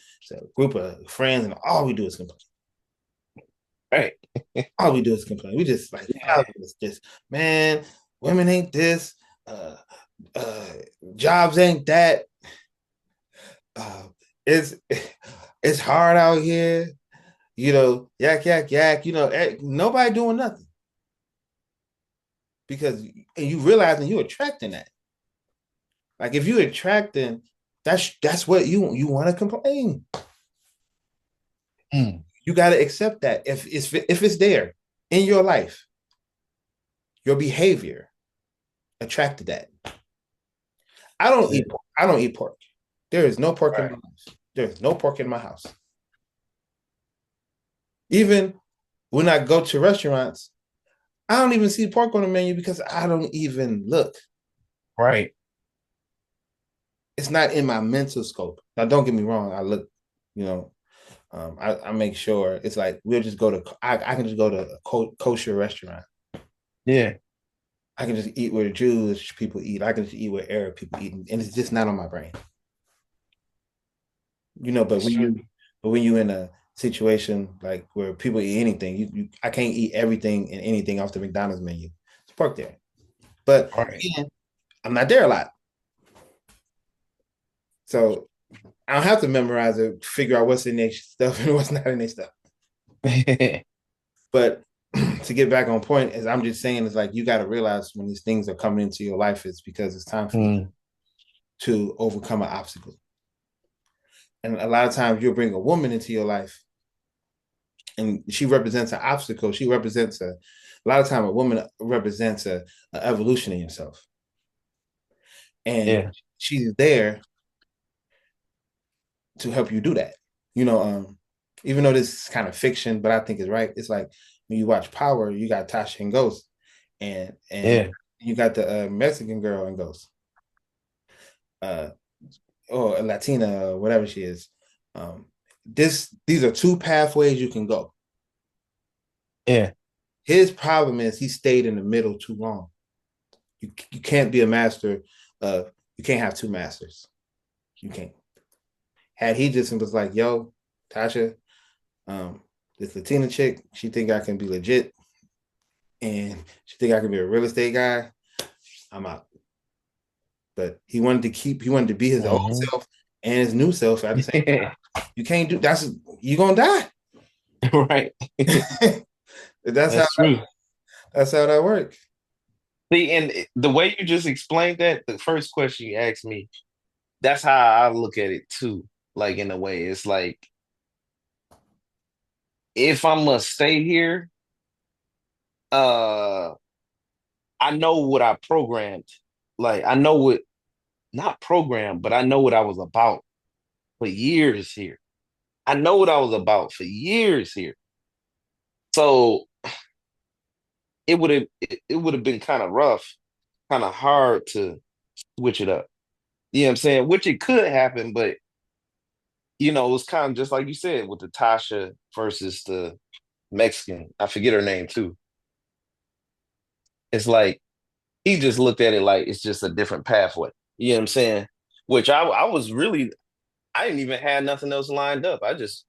group of friends, and all we do is complain. Right. All we do is complain. We just like, Yeah. it's just, man, women ain't this, uh, uh, jobs ain't that. Uh, it's it's hard out here. yak, yak, yak, nobody doing nothing because and you realizing you attracting that. Like if you attracting, that's what you want to complain. Mm. You got to accept that if it's there in your life, your behavior attracted that. Yeah. I don't eat pork. There is no pork in my Right. house. There's no pork in my house. Even when I go to restaurants, I don't even see pork on the menu because I don't even look. Right. It's not in my mental scope. Now, don't get me wrong. I look, you know, I make sure it's like we'll just go to. I can just go to a kosher restaurant. Yeah. I can just eat where Jewish people eat. I can just eat where Arab people eat, and it's just not on my brain. But That's true. when you in a situation like where people eat anything, I can't eat everything and anything off the McDonald's menu. It's pork there, but Right. again, I'm not there a lot, so I don't have to memorize it, figure out what's in their stuff and what's not in their stuff. But to get back on point, as I'm just saying, is like you got to realize when these things are coming into your life, it's because it's time for you Mm. to overcome an obstacle. And a lot of times you'll bring a woman into your life and she represents an obstacle. She represents a lot of time a woman represents a evolution in yourself. And Yeah. she's there to help you do that. You know, even though this is kind of fiction, but I think it's right. It's like when you watch Power, you got Tasha and Ghost, and Yeah. you got the Mexican girl and Ghost, uh, or a Latina, or whatever she is. Um, these are two pathways you can go. Yeah. His problem is he stayed in the middle too long. You can't be a master of you can't have two masters. You can't. Had he just was like, yo, Tasha, um, this Latina chick, she think I can be legit and she think I can be a real estate guy, I'm out. But he wanted to be his old Hmm. self and his new self at the same time. You can't do that's you gonna die. Right. that's how That's true. that's how that works. See, and the way you just explained that, the first question you asked me, that's how I look at it too. Like in a way, it's like if I must stay here, uh, I know what I programmed. Like I know what not programmed, but I know what I was about for years here. I know what I was about for years here. So it would have been kind of rough, kind of hard to switch it up. You know what I'm saying? Which it could happen, but it was kind of just like you said with the Tasha versus the Mexican. I forget her name too. It's like he just looked at it like it's just a different pathway. You know what I'm saying? Which I was really I didn't even have nothing else lined up. I just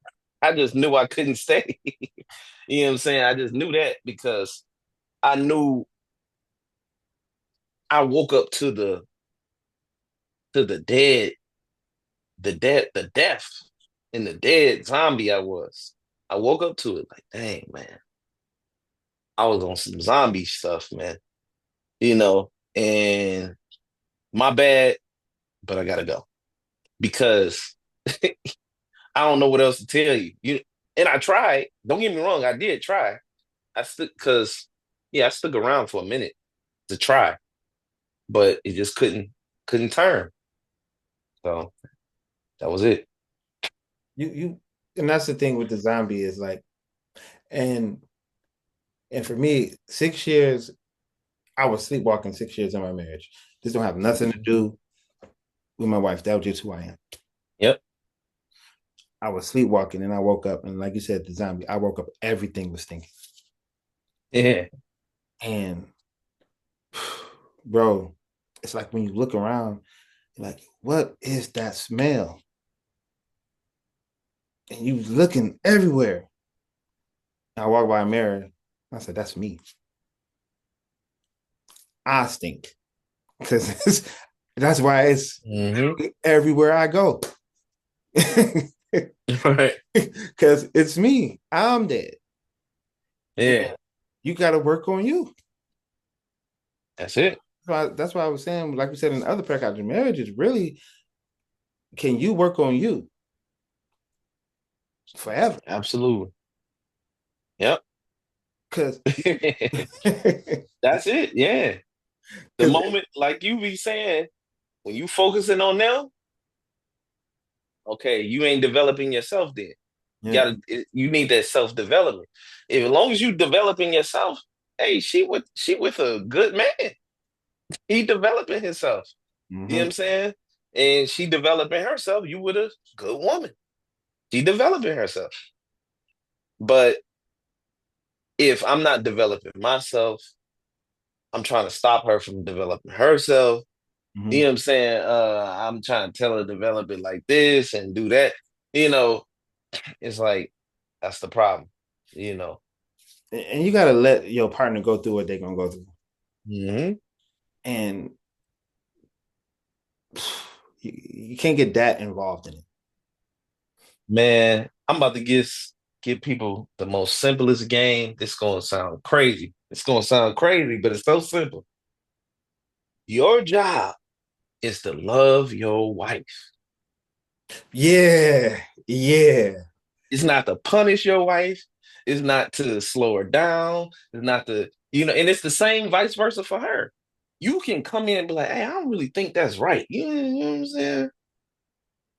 knew I couldn't stay. You know what I'm saying? I just knew that because I knew I woke up to the death and the dead zombie I was. I woke up to it like, dang man, I was on some zombie stuff, man. And my bad, but I gotta go because I don't know what else to tell you. And I tried. Don't get me wrong, I did try. I stuck because yeah, I stuck around for a minute to try, but it just couldn't turn. So that was it. You and that's the thing with the zombie is like and and for me, 6 years I was sleepwalking 6 years in my marriage. This don't have nothing to do with my wife. That was just who I am. Yep. I was sleepwalking and I woke up and like you said, the zombie, I woke up, everything was stinking. Yeah. And bro, it's like when you look around, you're like, what is that smell? And you looking everywhere. And I walk by a mirror. I said, that's me. I stink. Because that's why it's Hmm. everywhere I go. Right. Because it's me. I'm dead. Yeah. And you got to work on you. That's it. That's why I was saying, like we said in other paragraphs, marriage is really, can you work on you forever? Absolutely. Yep. Because That's it. Yeah. The because moment, like you be saying, when you focusing on them, okay, you ain't developing yourself then. yeah. You need that self-development. If as long as you developing yourself, hey, she with a good man. He developing himself. You know what Mm-hmm. I'm saying? And she developing herself, you with a good woman. She developing herself. But if I'm not developing myself, I'm trying to stop her from developing herself. You Mm-hmm. know what I'm saying? I'm trying to tell her to develop it like this and do that. You know, it's like that's the problem. You know. And you got to let your partner go through what they're going to go through. Hmm. And you can't get that involved in it. Man, I'm about to give people the most simplest game. This gonna sound crazy. It's gonna sound crazy, but it's so simple. Your job is to love your wife. Yeah. Yeah. It's not to punish your wife. It's not to slow her down. It's not to, and it's the same vice versa for her. You can come in and be like, hey, I don't really think that's right. You know what I'm saying?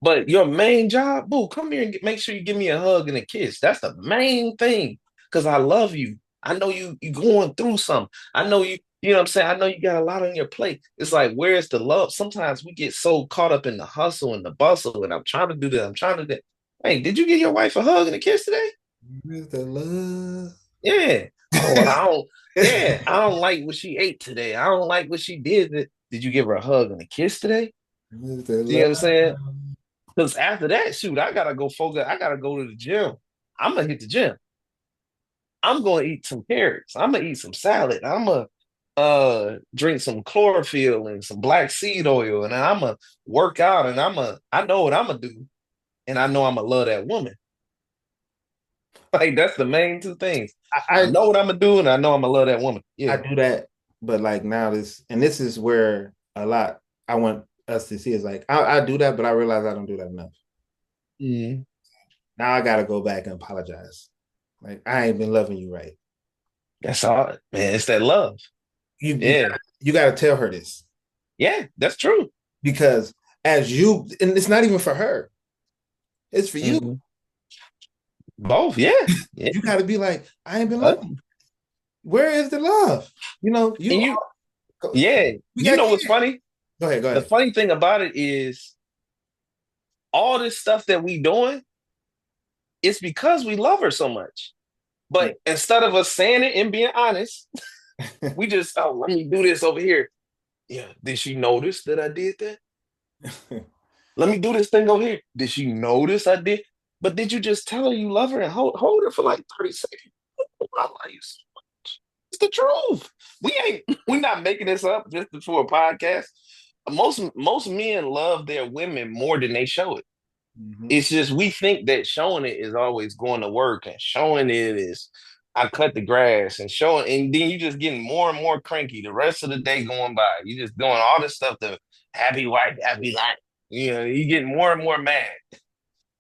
But your main job, boo, come here and make sure you give me a hug and a kiss. That's the main thing. Cause I love you. I know you going through something. I know you know what I'm saying? I know you got a lot on your plate. It's like, where's the love? Sometimes we get so caught up in the hustle and the bustle, and I'm trying to do that. I'm trying to do that. Hey, did you give your wife a hug and a kiss today? With the love. Yeah. Oh, well, yeah, I don't like what she ate today. I don't like what she did. Did you give her a hug and a kiss today? With the You know what I'm love. saying? Because after that, shoot, I gotta go focus. I gotta go to the gym. I'm gonna hit the gym. I'm gonna eat some carrots. I'm gonna eat some salad. I'm gonna drink some chlorophyll and some black seed oil, and I'm gonna work out. And I know what I'm gonna do, and I know I'm gonna love that woman. Like that's the main two things. I I know what I'm gonna do, and I know I'm gonna love that woman. I Yeah. do that, but like now this is where a lot I want us to see is like I do that, but I realize I don't do that enough. Mhm. Now I gotta go back and apologize. Like I ain't been loving you right. That's all, man. It's that love. Yeah. You gotta tell her this Yeah. That's true. because as you and it's not even for her, it's for you. Mhm. Both. Yeah. Yeah. You gotta be like, I ain't been Uh, loving you. Where is the love? and You you, yeah. we You got know what's kids. funny? Go ahead, go The ahead. funny thing about it is all this stuff that we doing, it's because we love her so much. Yeah. But instead of us saying it and being honest, we just, oh, let me do this over here. Yeah. Did she notice that I did that? Let me do this thing over here. Did she notice I did? But did you just tell her you love her and hold her for like 30 seconds? I love you so much. It's the truth. We're not making this up just for a podcast. Most men love their women more than they show it. Mhm. It's just we think that showing it is always going to work, and showing it is I cut the grass and showing, and then you just getting more and more cranky the rest of the day going by. You just doing all this stuff to happy wife, happy life. You getting more and more mad.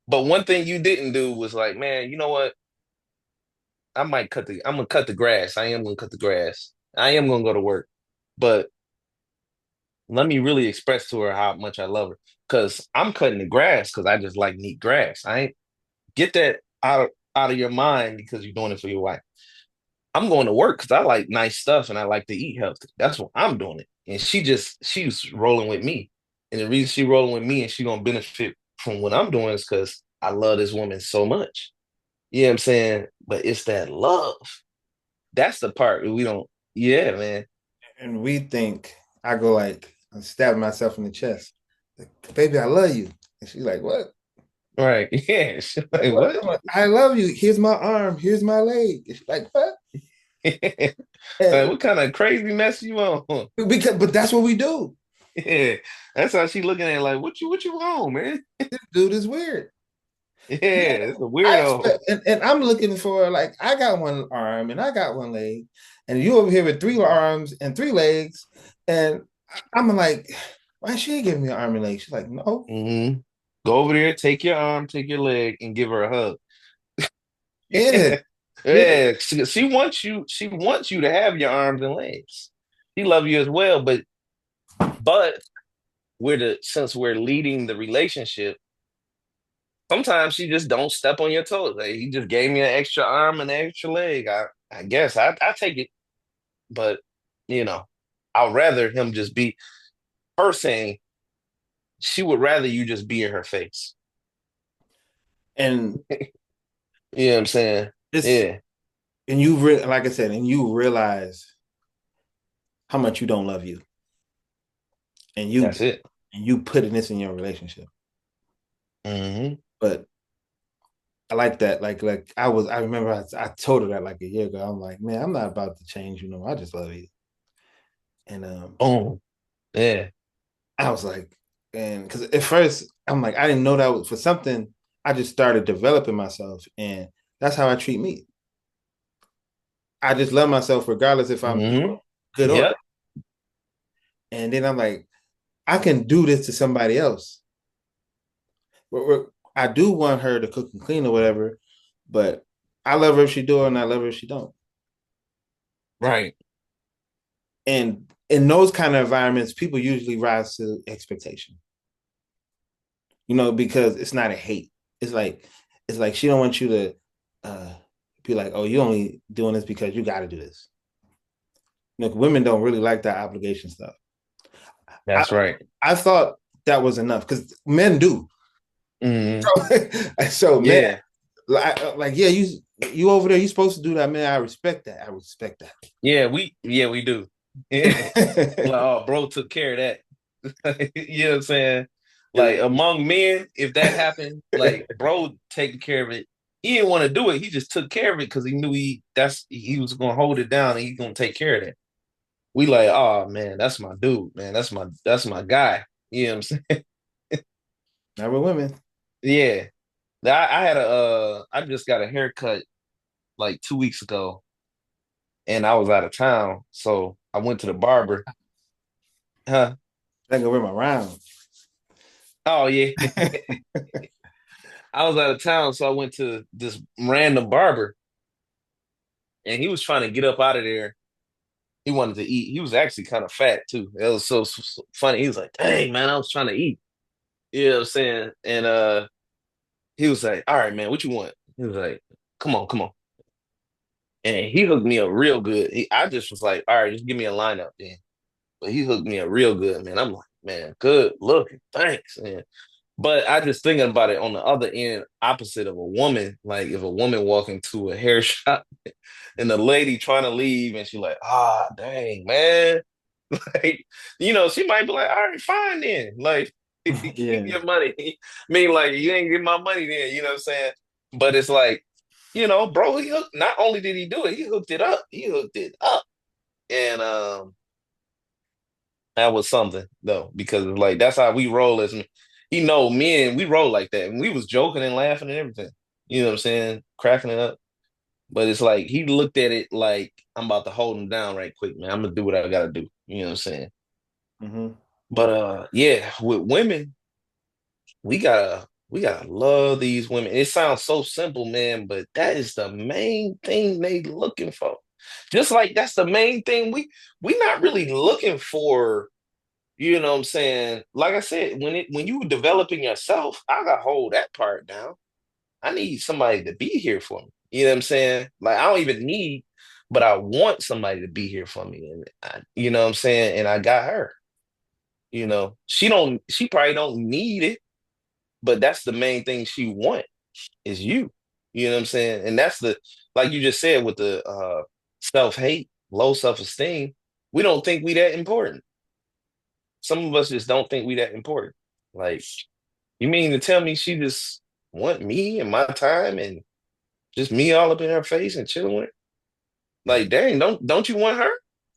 But one thing you didn't do was like, man, you know what? I'm gonna cut the grass. I am gonna cut the grass. I am gonna go to work. But let me really express to her how much I love her. Cause I'm cutting the grass because I just like neat grass. I ain't get that out of your mind because you're doing it for your wife. I'm going to work because I like nice stuff and I like to eat healthy. That's what I'm doing it. And she's rolling with me. And the reason she rolling with me and she gonna benefit from what I'm doing is because I love this woman so much. You know what I'm saying? But it's that love. That's the part that we don't. Yeah, man. And we think I go like I'm stabbing myself in the chest. Like, baby, I love you. And she's like, what? Right. Yeah. She's like, What? what? I'm like, I love you. Here's my arm. Here's my leg. And she's like, what? Like, And what kind of crazy mess you on? but that's what we do. Yeah. That's how she looking at it like, what you want, man? This dude is weird. Yeah, Yeah, it's a weirdo. and I'm looking for like I got one arm and I got one leg, and you over here with three arms and three legs, and I'm like, why she ain't giving me an arm and leg? She's like, no, Hmm. Go over there, take your arm, take your leg, and give her a hug. hit Yeah, it, hit it. yeah. She wants you. She wants you to have your arms and legs. She love you as well, but since we're leading the relationship, sometimes she just don't step on your toes. Like, he just gave me an extra arm and an extra leg. I guess I take it, but you know, I'd rather him just be her saying she would rather you just be in her face. And You know what I'm saying? it's Yeah, and like I said, and you realize how much you don't love you, and that's it. you putting this in your relationship. Hmm. But I like that. I remember I told her that like a year ago. I'm like, man, I'm not about to change, I just love you. And Boom. Yeah. I was like, and because at first I'm like, I didn't know that was for something. I just started developing myself, and that's how I treat me. I just love myself regardless if I'm Hmm. good or bad. Yep. And then I'm like, I can do this to somebody else. I do want her to cook and clean or whatever, but I love her if she do it, and I love her if she don't. Right. And in those kind of environments, people usually rise to expectation. Because it's not a hate. It's like she don't want you to uh, be like, oh, you only doing this because you got to do this. Women don't really like that obligation stuff. I That's right. I thought that was enough because men do. Hmm. So men, Yeah. like yeah, you over there, you supposed to do that, man. I respect that. I respect Yeah, we do. Yeah. Like, that. oh, bro took care of that. You know what I'm saying? Like, among men, if that happened, like, bro taking care of it. He didn't want to do it. He just took care of it because he knew he was gonna hold it down and he's gonna take care of that. We like, oh man, that's my dude, man. That's my guy. You know what I'm saying? Not with women. Yeah. I just got a haircut like 2 weeks ago and I was out of town. So I went to the barber. Huh? I can wear my round. Oh yeah. I was out of town, so I went to this random barber and he was trying to get up out of there. He wanted to eat. He was actually kind of fat too. It was so funny. He was like, dang man, I was trying to eat. You know what I'm saying? And he was like, all right, man, what you want? He was like, come on, come on. And he hooked me up real good. I just was like, all right, just give me a lineup then. But he hooked me up real good, man. I'm like, man, good looking. Thanks, man. But I just thinking about it on the other end, opposite of a woman. Like if a woman walk into a hair shop and the lady trying to leave and she like, ah, dang, man. Like, she might be like, all right, fine then. Like, keep Yeah. your money. I mean, like, you ain't get my money then, you know what I'm saying? But it's like, bro, not only did he do it, he hooked it up. He hooked it up. And that was something though, because like that's how we roll as men, we roll like that. And we was joking and laughing and everything. You know what I'm saying? Cracking it up. But it's like he looked at it like I'm about to hold him down right quick, man. I'm gonna do what I gotta do. You know what I'm saying? Hmm. But yeah, with women, we gotta love these women. It sounds so simple, man, but that is the main thing they looking for. Just like that's the main thing we not really looking for. You know what I'm saying? Like I said, when you developing yourself, I gotta hold that part down. I need somebody to be here for me. You know what I'm saying? Like I don't even need, but I want somebody to be here for me. And you know what I'm saying? And I got her. She probably don't need it, but that's the main thing she want is you. You know what I'm saying? And that's like you just said with the self-hate, low self-esteem, we don't think we that important. Some of us just don't think we that important. Like, you mean to tell me she just want me and my time and just me all up in her face and chilling with her? Like, dang, don't you want her?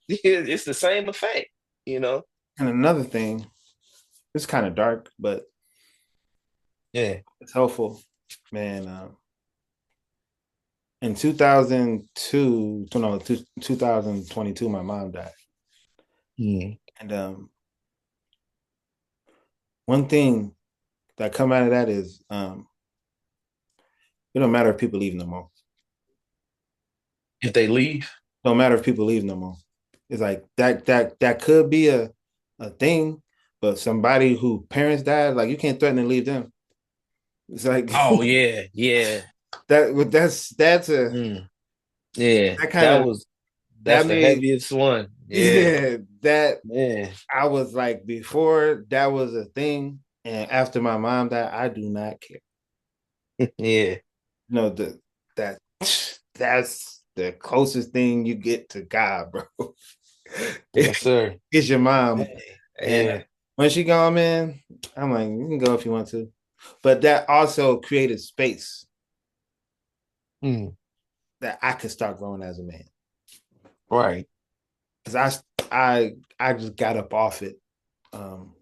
It's the same effect, you know? And another thing, it's kind of dark, but Yeah. it's helpful. man, in 2002, no, 2022, my mom died. Mm. And one thing that come out of that is it don't matter if people leave no more. If they leave, Don't matter if people leave no more. It's like that could be a thing, but somebody who parents died, like you can't threaten to leave them. It's like oh yeah, yeah, that's a mm, yeah. that kind of That's that the made heaviest one. Yeah, yeah that man. I was like before that was a thing, and after my mom died, I do not care. Yeah, You know that that's the closest thing you get to God, bro. yes, sir. It's your mom, Hey, and yeah. when she gone, man, I'm like, you can go if you want to, but that also created space Mm, that I could start growing as a man right. because I just got up off it. Um,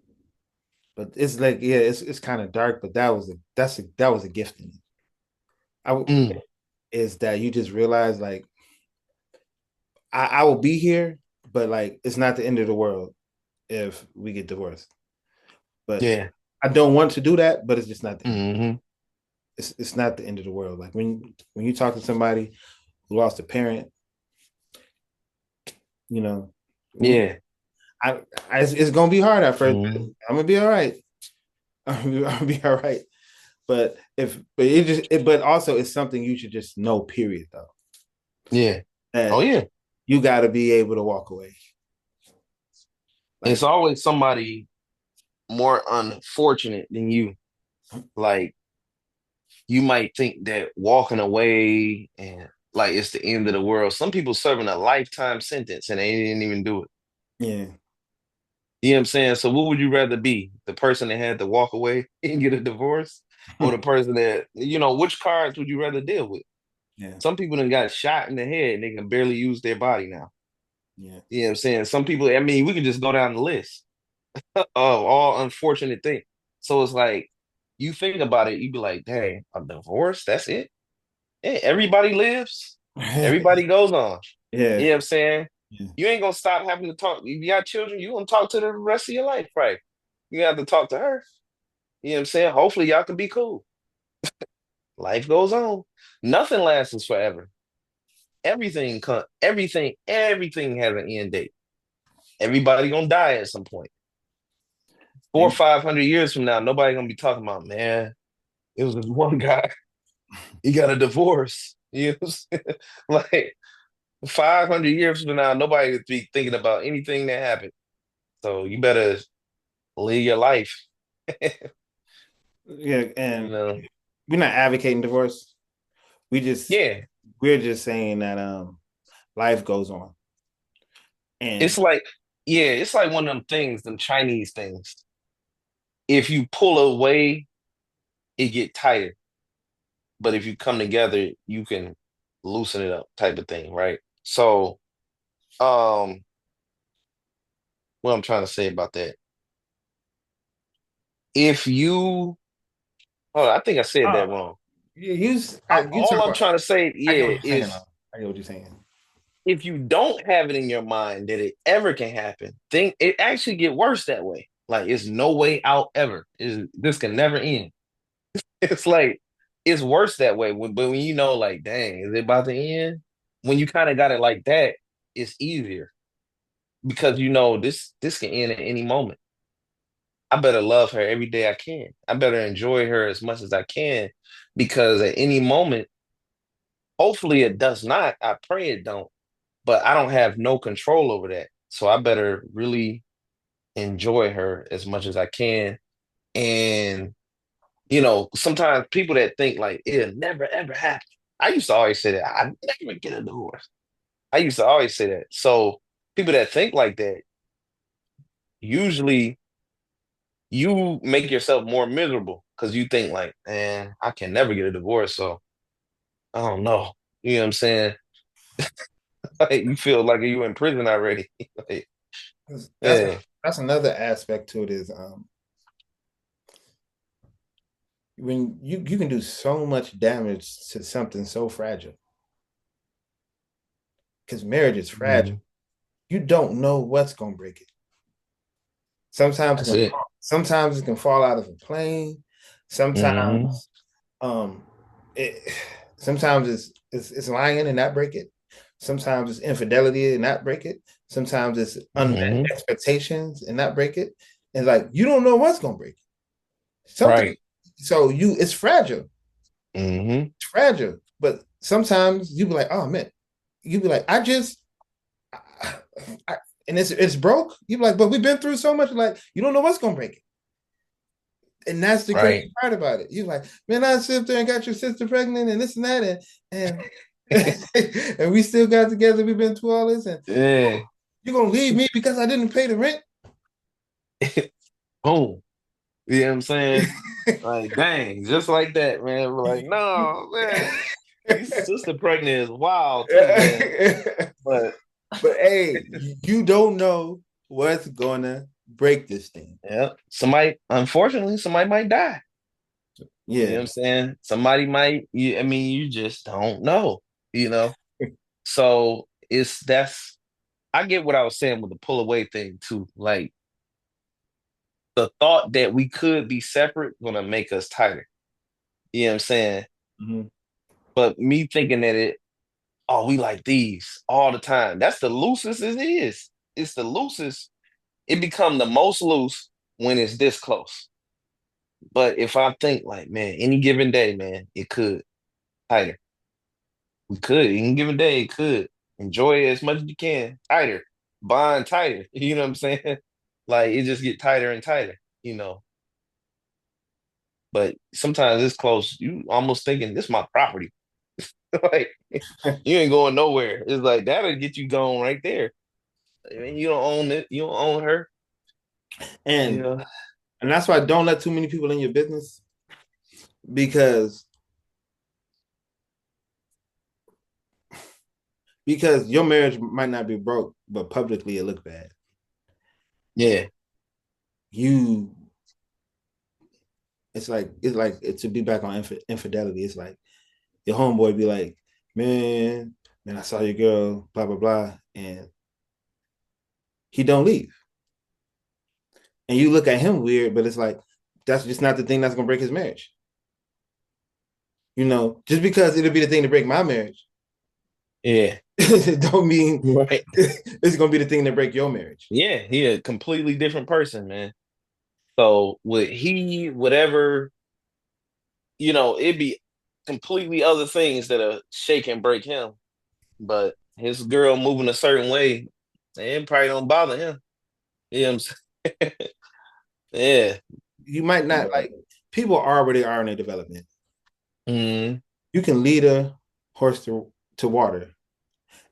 but it's like yeah, it's kind of dark, but that was a gift in it. Mm, Is that you just realize like I will be here, but like it's not the end of the world if we get divorced. But yeah. I don't want to do that, but it's just not the end. Hmm. It's not the end of the world. Like when you talk to somebody who lost a parent, you know, we Yeah. it's gonna be hard at first. Hmm. I'm gonna be all right. I'm gonna be all right. But it just but also it's something you should just know. Period. Though Yeah. Oh that yeah. you got to be able to walk away. It's Like always somebody more unfortunate than you. Like you might think that walking away and like it's the end of the world. Some people serving a lifetime sentence and they didn't even do it. yeah, You know what I'm saying? So what would you rather be? The person that had to walk away and get a divorce? Or the person that, which cards would you rather deal with? yeah, Some people done got shot in the head and they can barely use their body now. yeah. You know what I'm saying? Some people, I mean, we can just go down the list of all unfortunate things. So it's like, you think about it, you be like, dang, a divorce? That's it? Yeah, everybody lives. Everybody goes on. You know Yeah, what I'm saying? yeah. You ain't gonna stop having to talk. If you got children, you gonna talk to them the rest of your life, right? You have to talk to her. You know what I'm saying? Hopefully y'all can be cool. Life goes on. Nothing lasts forever. Everything has an end date. Everybody gonna die at some point. 400 or And 500 years from now, nobody gonna be talking about, man, it was this one guy, he got a divorce. You know what I'm saying? Like 500 years from now, nobody would be thinking about anything that happened. So you better live your life. yeah, You and know? we're not advocating divorce. We just Yeah. we're just saying that life goes on. It's And like, yeah, it's like one of them things, them Chinese things. If you pull away, it get tighter. But if you come together, you can loosen it up type of thing, right? So, um, what I'm trying to say about that. If you, oh, I think I said that wrong. you All talk I'm about trying to say, I get yeah, what you're saying is though. I get what you're saying. if you don't have it in your mind that it ever can happen, think it actually get worse that way. Like it's no way out ever. This can never end. It's like it's worse that way. But when you know, like, dang, is it about to end? When you kind of got it like that, it's easier because you know this can end at any moment. I better love her every day I can. I better enjoy her as much as I can because at any moment, hopefully it does not. I pray it don't, but I don't have no control over that. So I better really enjoy her as much as I can. And sometimes people that think like it'll never ever happen. I used to always say that I never get a divorce. I used to always say that. So people that think like that, usually you make yourself more miserable because you think like, man, I can never get a divorce. So I don't know. You know what I'm saying? Like, you feel like you in prison already. Like, That's yeah. that's another aspect to it is when you can do so much damage to something so fragile, because marriage is fragile. Mhm. You don't know what's gonna break it. Sometimes it That's can it. sometimes it can fall out of a plane. Hmm. Sometimes um it sometimes it's lying and not break it. Sometimes it's infidelity and not break it. Sometimes it's unmet Hmm. expectations and not break it. And like you don't know what's gonna break it. Something Right. so you it's fragile. Hmm. It's fragile. But sometimes you be like, oh man, you be like, I, I, and it's broke. You be like, but we've been through so much. Like you don't know what's gonna break it. And that's the crazy Right. part about it. You're like, man, I sit there and got your sister pregnant and this and that, and and we still got together. We've been through all this, and Yeah. you're gonna leave me because I didn't pay the rent. Boom. You know what I'm saying? Like, dang, just like that, man. We're like, no, man, your sister pregnant is wild too, man. But But hey, you don't know what's gonna break this thing. yeah, unfortunately, somebody might die. You know Yeah. what I'm saying? Somebody might, I mean, you just don't know, you know? So I get what I was saying with the pull away thing too. Like the thought that we could be separate gonna make us tighter. You know what I'm saying? Mhm. But me thinking that oh, we like these all the time. That's the loosest it is. It's the loosest. It become the most loose when it's this close. But if I think like, man, any given day, man, it could tighter. We could, any given day, it could. Enjoy it as much as you can. Tighter. Bond tighter. You know what I'm saying? Like it just get tighter and tighter, you know. But sometimes it's close. You almost thinking this is my property. Like you ain't going nowhere. It's like that'll get you going right there. I mean, you don't own it. You don't own her. And Yeah. and that's why don't let too many people in your business because your marriage might not be broke, but publicly it look bad. Yeah. You it's like to be back on infidelity. It's like your homeboy be like, man, I saw your girl, blah blah blah, and he don't leave, and you look at him weird, but it's like that's just not the thing that's gonna break his marriage. You know, just because it'll be the thing to break my marriage, Yeah. don't mean Right. it's gonna be the thing to break your marriage. Yeah. He a completely different person, man. So would he, whatever, it'd be completely other things that are shake and break him. But his girl moving a certain way, it probably don't bother him. You know what I'm saying? Yeah. You might not But like people are where they are in their development. mm, You can lead a horse to water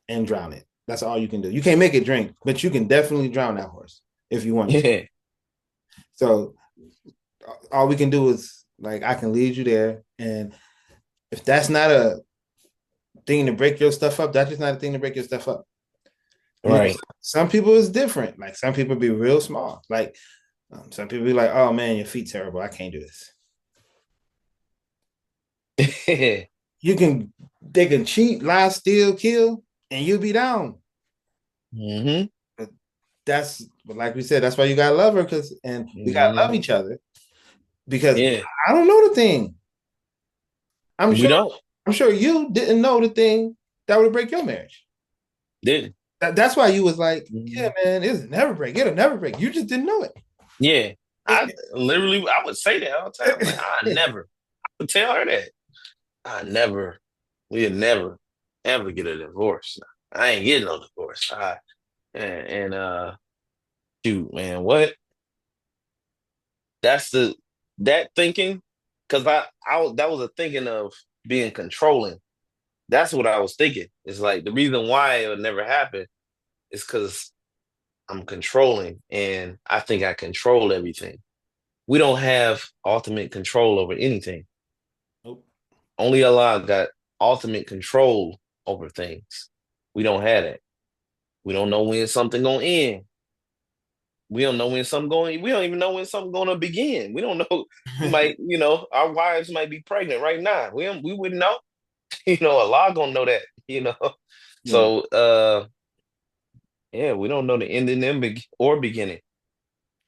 and drown it. That's all you can do. You can't make it drink, but you can definitely drown that horse if you wanted to. yeah. So all we can do is like I can lead you there, and if that's not a thing to break your stuff up, that's just not a thing to break your stuff up. You know, Right. some people is different. Like some people be real small. Like some people be like, "Oh man, your feet terrible. I can't do this." You can, they can cheat, lie, steal, kill, and you'll be down. Hmm. But but like we said, that's why you gotta love her, and we gotta love Hmm. each other because Yeah. I don't know the thing. I'm We sure, don't. I'm sure you didn't know the thing that would break your marriage. Didn't. That's why you was like, yeah, Mhm. man, it'll never break. It'll never break. You just didn't know Yeah. I it. literally I would say that all the time. Like, I never. I would tell her that. I never, we'd never ever get a divorce. I ain't getting no divorce. And shoot, man, what? That's that thinking, because that was a thinking of being controlling. That's what I was thinking. It's like the reason why it would never happen is because I'm controlling and I think I control everything. We don't have ultimate control over anything. Nope. Only Allah got ultimate control over things. We don't have that. We don't know when something gonna end. We don't know when something going. We don't even know when something going to begin. We don't know. We might, our wives might be pregnant right now. We wouldn't know. Allah gonna know that. Yeah. So yeah, we don't know the ending and or beginning,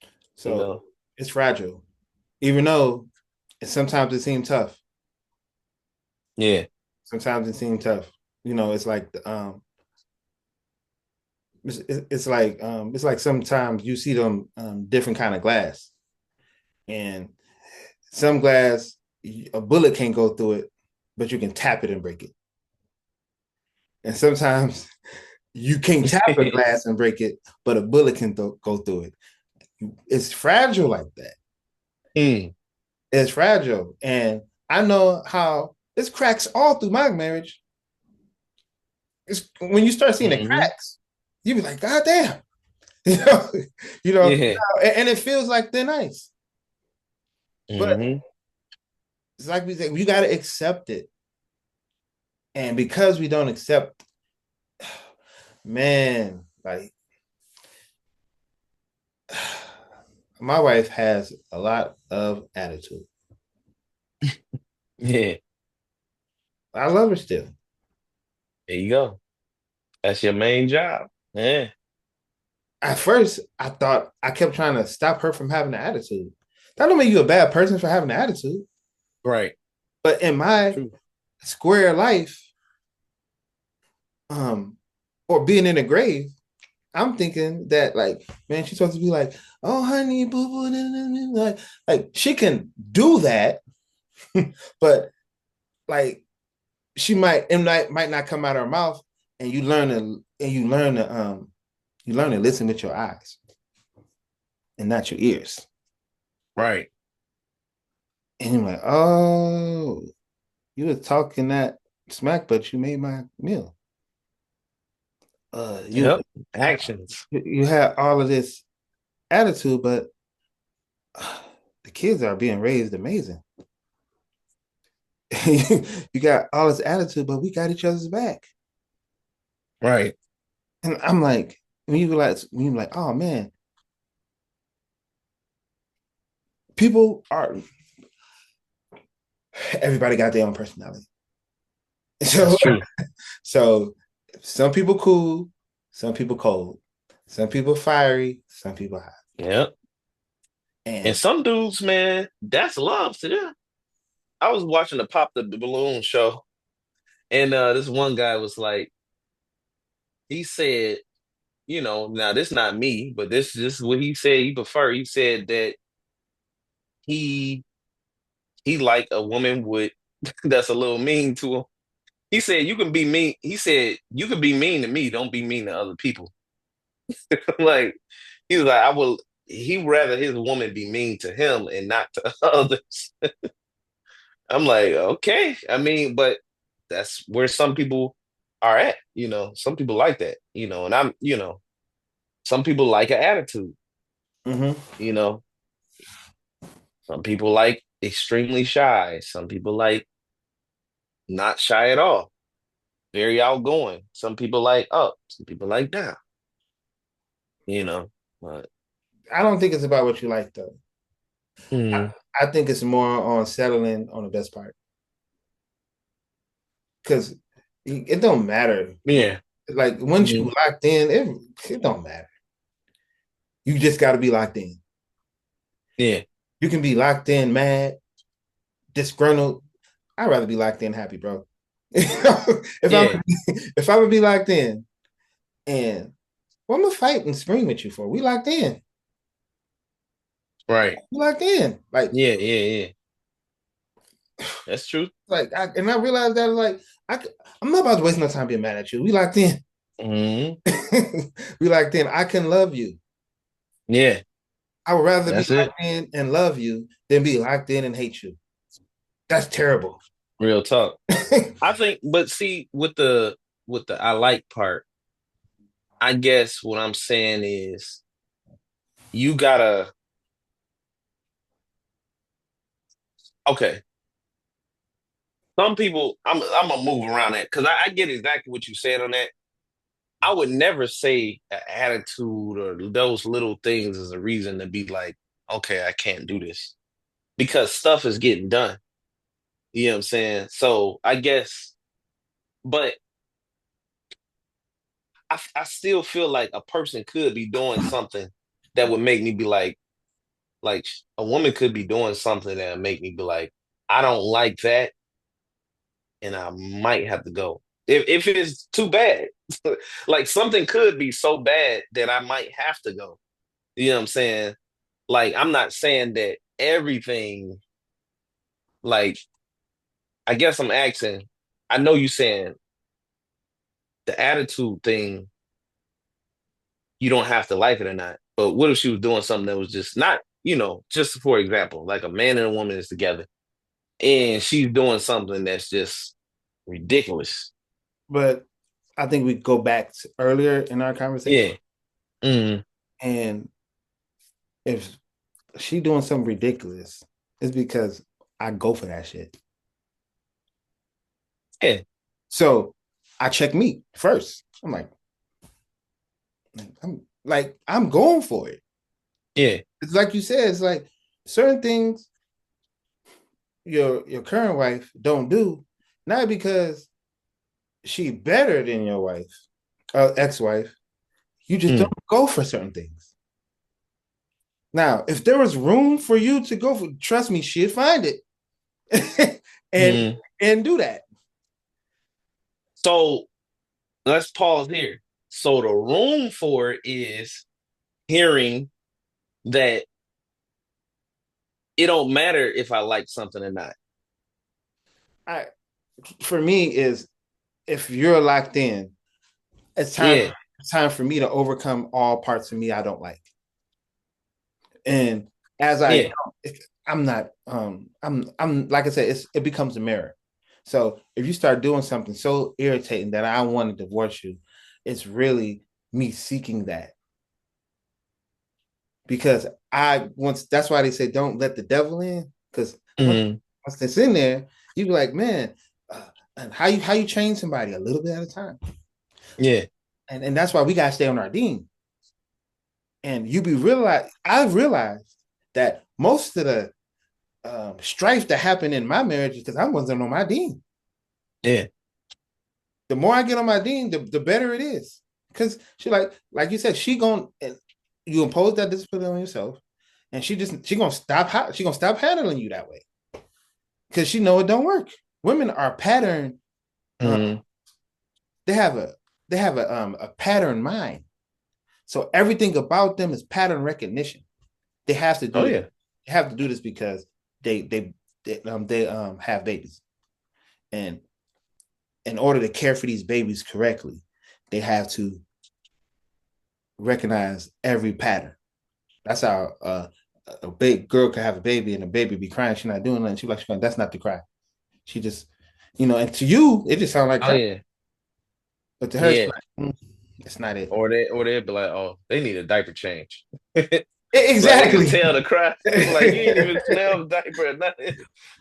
you So know. it's fragile, even though sometimes it seems tough. Yeah. Sometimes it seems tough. It's like it's like sometimes you see them different kind of glass, and some glass a bullet can't go through it, but you can tap it and break it. And sometimes you can't tap a glass and break it, but a bullet can go through it. It's fragile like that. Mm. It's fragile, and I know how it's cracks all through my marriage. It's when you start seeing the Hmm. cracks, you be like, God damn, you know, you know, Yeah. and it feels like thin ice. But Hmm. it's like we said, we got to accept it. And because we don't accept, man, like my wife has a lot of attitude. Yeah. I love her still. There you go. That's your main job. Yeah. At first, I thought I kept trying to stop her from having an attitude. That don't make you a bad person for having an attitude. Right. But in my True. square life, um, or being in a grave, I'm thinking that like, man, she's supposed to be like, oh honey, boo boo, like she can do that, but like she might not come out of her mouth, and you learn to listen with your eyes and not your ears. Right. And you're like, oh, you were talking that smack, but you made my meal. You Yep. Actions. you had all of this attitude, but the kids are being raised amazing. You got all this attitude, but we got each other's back. Right. And I'm like, when you're like, oh man, people are everybody got their own personality. That's So true. so some people cool, some people cold, some people fiery, some people hot. Yep. And And some dudes, man, that's love to them. I was watching the Pop the Balloon show, and this one guy was like, he said, now this not me, but this is what he said he prefer. He said that he he like a woman with that's a little mean to him. He said you can be mean. He said you can be mean to me, don't be mean to other people. Like he was like, I will. He rather his woman be mean to him and not to others. I'm like, okay. I mean, but that's where some people are at. Some people like that. And some people like an attitude. mhm. You know, some people like extremely shy. Some people like not shy at all, very outgoing. Some people like up. Some people like down. You know, but I don't think it's about what you like though. I, mm, I think it's more on settling on the best part because it don't matter. yeah, Like once you mhm, locked in, it don't matter. You just got to be locked in. yeah, You can be locked in, mad, disgruntled. I'd rather be locked in, happy, bro. if I'm yeah, if I would be locked in, and what I'm gonna fight and scream at you for? We locked in. right, We locked in. yeah, yeah, yeah. That's true. And I realized that I'm not about to waste no time being mad at you. We locked in. Hmm. We locked in. I can love you. Yeah, I would rather be that's it. locked in and love you than be locked in and hate you. That's terrible. Real talk. I think, but see, with the I like part, I guess what I'm saying is you gotta okay. Some people, I'm gonna move around that because I get exactly what you said on that. I would never say an attitude or those little things is a reason to be like, okay, I can't do this because stuff is getting done. You know what I'm saying? So I guess, but I still feel like a person could be doing something that would make me be like a woman could be doing something that would make me be like, I don't like that, and I might have to go. If it is too bad, like something could be so bad that I might have to go. You know what I'm saying? Like, I'm not saying that everything, like, I guess I'm asking, I know you saying the attitude thing, you don't have to like it or not. But what if she was doing something that was just not, just for example, like a man and a woman is together and she's doing something that's just ridiculous. But I think we go back to earlier in our conversation, Yeah. Mm. and if she doing something ridiculous, it's because I go for that shit. Yeah. So I check me first. I'm going for it. Yeah. It's like you said, it's like certain things your current wife don't do, not because she better than your wife, ex-wife. You just don't Mm. go for certain things. Now, if there was room for you to go for, trust me, she'd find it and Mm. and do that. So let's pause here. So the room for it is hearing that it don't matter if I like something or not. I For me is if you're locked in, it's time Yeah. it's time for me to overcome all parts of me I don't like. And as I Yeah. I'm not I'm like I said, it becomes a mirror. So if you start doing something so irritating that I want to divorce you, it's really me seeking that. Because I once that's why they say don't let the devil in. Because Mm. once it's in there, you be like, man, and how you train somebody a little bit at a time. Yeah. And that's why we gotta stay on our dean. And you be realize I've realized that most of the strife that happened in my marriage is because I wasn't on my dean. Yeah. The more I get on my dean, the better it is. Because she like you said, you impose that discipline on yourself, and she gonna stop handling you that way because she know it don't work. Women are pattern. Uh, Mm. they have a pattern mind, so everything about them is pattern recognition. They have to Oh do this. yeah. They have to do this because they have babies, and in order to care for these babies correctly, they have to recognize every pattern. That's how a big girl could have a baby and a baby be crying. She's not doing nothing. She's like, that's not the cry. She just, and to you, it just sounds like Oh cry. yeah. But to her, she's Yeah. like, that's not it. Or they'd be like, oh, they need a diaper change. Like they can Exactly. tell the cry. Like you ain't even smell the diaper or nothing.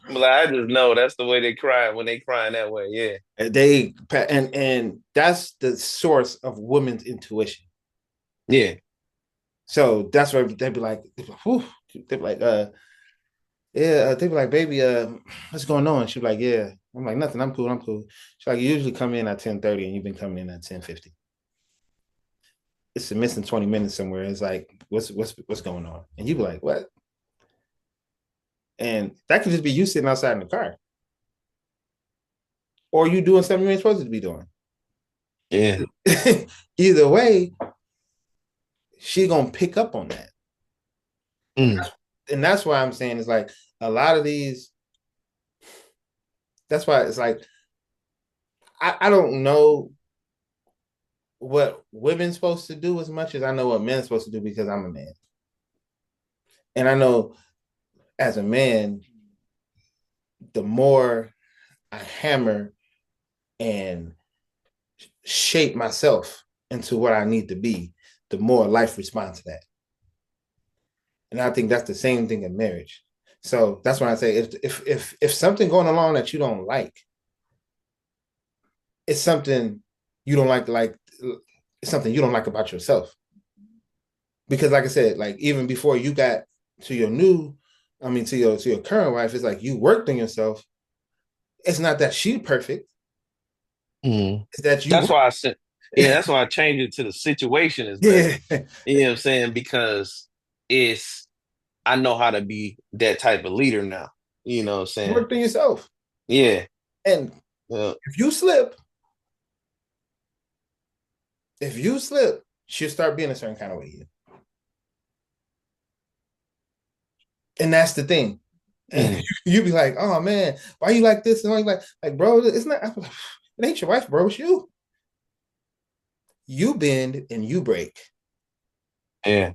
But like I just know that's the way they cry when they crying that way. Yeah. And that's the source of women's intuition. Yeah. So that's why they'd be like, yeah, they'd be like, baby, what's going on? She'd be like, yeah. I'm like, nothing. I'm cool. I'm cool. She's like, you usually come in at 10:30, and you've been coming in at 10:50. It's a missing 20 minutes somewhere. It's like, what's going on? And you be like, what? And that could just be you sitting outside in the car, or you doing something you ain't supposed to be doing. Yeah. Either way, she gonna pick up on that. Mm. And that's why I'm saying it's like a lot of these. That's why it's like I don't know what women's supposed to do as much as I know what men's supposed to do because I'm a man. And I know as a man, the more I hammer and shape myself into what I need to be, the more life responds to that. And I think that's the same thing in marriage. So that's why I say if something going along that you don't like, it's something you don't like it's something you don't like about yourself. Because like I said, like even before you got to your new, I mean to your current wife, it's like you worked on yourself. It's not that she perfect, Mm. it's that you That's work. why I said, yeah, that's why I changed it to the situation is better. Yeah. You know what I'm saying? Because it's I know how to be that type of leader now. You know what I'm You saying? worked on yourself. Yeah. And Yeah. if you slip, if you slip, she'll start being a certain kind of way. And that's the thing. And Mm. you be like, oh man, why you like this? And I'm like, bro, it's not, it ain't your wife, bro. It's you. You bend and you break. Yeah.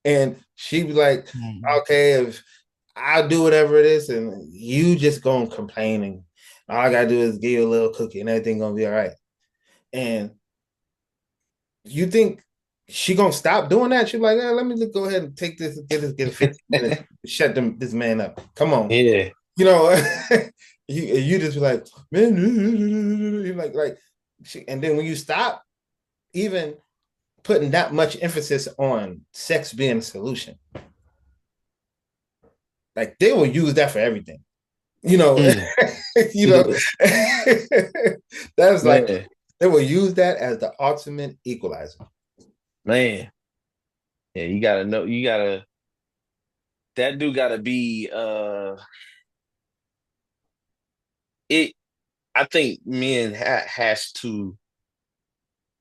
And she be like, Mm. okay, if I'll do whatever it is, and you just gonna complain, and all I gotta do is give you a little cookie, and everything gonna be all right. And you think she gonna stop doing that? She be like, let me just go ahead and take this, get a 15 minutes, shut this man up. Come on, Yeah. you know. You just be like, man, you like, and then when you stop, even putting that much emphasis on sex being a solution, like they will use that for everything. You know, Mm. you know, that's like Man. they will use that as the ultimate equalizer. Man. Yeah, you gotta know you gotta that dude gotta be it I think men has to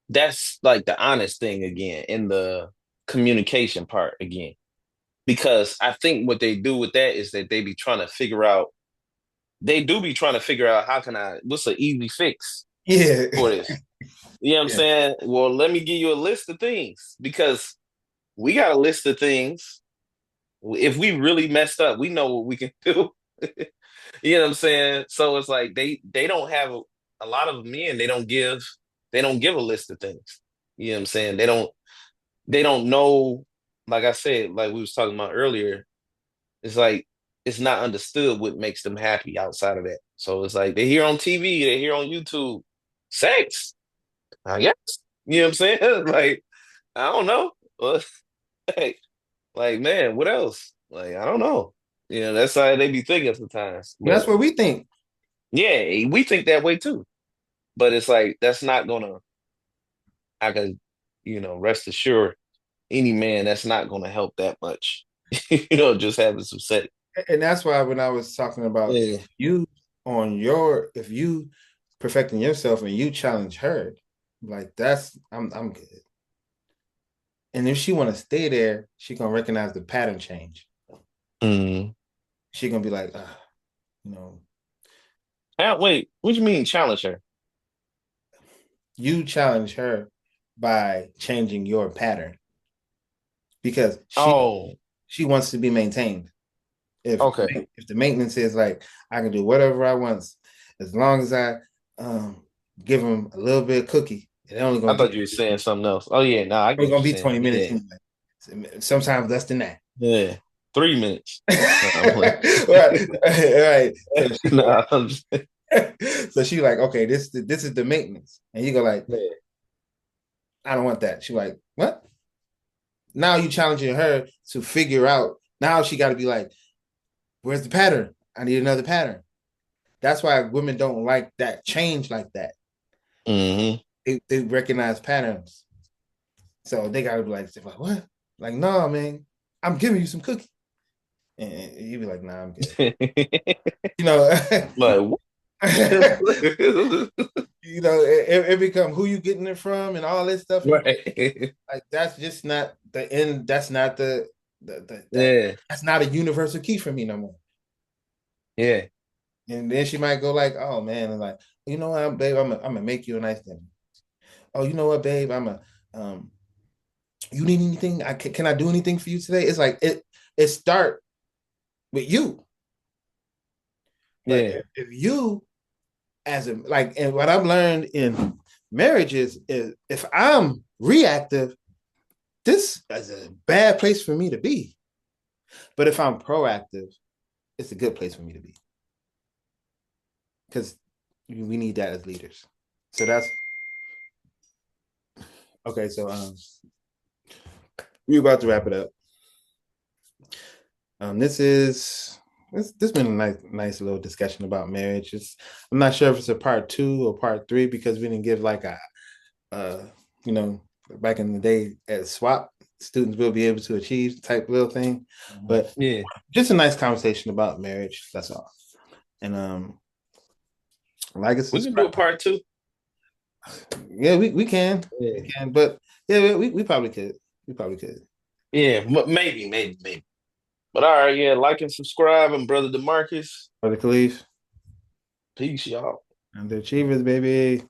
that's like the honest thing again in the communication part again. Because I think what they do with that is that they be trying to figure out they do be trying to figure out how can I what's an easy fix Yeah, for this. You know what I'm yeah, saying? Well, let me give you a list of things because we got a list of things. If we really messed up, we know what we can do. You know what I'm saying? So it's like they don't have a lot of men, they don't give a list of things. You know what I'm saying? They don't know, like I said, like we was talking about earlier, it's like it's not understood what makes them happy outside of that. So it's like they hear on TV, they hear on YouTube, sex. I guess. You know what I'm saying? Like, I don't know. Like, like, man, what else? Like, I don't know. You know, that's how they be thinking sometimes. and But that's what we think. yeah, we think that way too. But it's like that's not gonna I can, rest assured any man that's not gonna help that much. Just having some sex. And that's why when I was talking about Yeah. if you perfecting yourself and you challenge her, like I'm good. And if she want to stay there, she gonna recognize the pattern change. Mm. She gonna be like, you know, Wait, what do you mean challenge her? you challenge her by changing your pattern because Oh, she wants to be maintained. If okay. if the maintenance is like I can do whatever I want as long as I give them a little bit of cookie, it's only I gonna thought you were saying something else. Oh yeah, nah, I get only what you're gonna be saying. 20 minutes Yeah. anyway. Sometimes less than that. Yeah. 3 minutes. No, I'm playing. Right, right. So she go Nah, I'm just, so she like, okay, this is the maintenance. And you go like, yeah. I don't want that. She like, what? Now you challenging her to figure out. Now she got to be like, where's the pattern? I need another pattern. That's why women don't like that change like that. Hmm. They recognize patterns. So they got to be like, what? Like, no, man, I'm giving you some cookie. And you be like, nah, I'm good. You know, Like what? it become who you getting it from and all this stuff. And Right. like that's just not the end. That's not Yeah. that's not a universal key for me no more. Yeah. And then she might go like, "Oh man," and like, you know what, babe, I'm gonna make you a nice dinner. Oh, you know what, babe, um, you need anything? Can I do anything for you today? It's like it start with you, but Yeah. if you as a like, and what I've learned in marriage is if I'm reactive, this is a bad place for me to be. But if I'm proactive, it's a good place for me to be because we need that as leaders. So Okay, so we're about to wrap it up. This is this been a nice little discussion about marriage. I'm not sure if it's a part two or part three because we didn't give like a uh you know back in the day at SWAP students will be able to achieve type little thing, but Yeah, just a nice conversation about marriage. That's all. And like and we can do a subscribe. part two. Yeah, we Yeah, can, but yeah, we probably could. We probably could. yeah, maybe. But all right, yeah, like and subscribe, and brother Demarcus, Brother Khalif peace, y'all. and the Achievers, baby.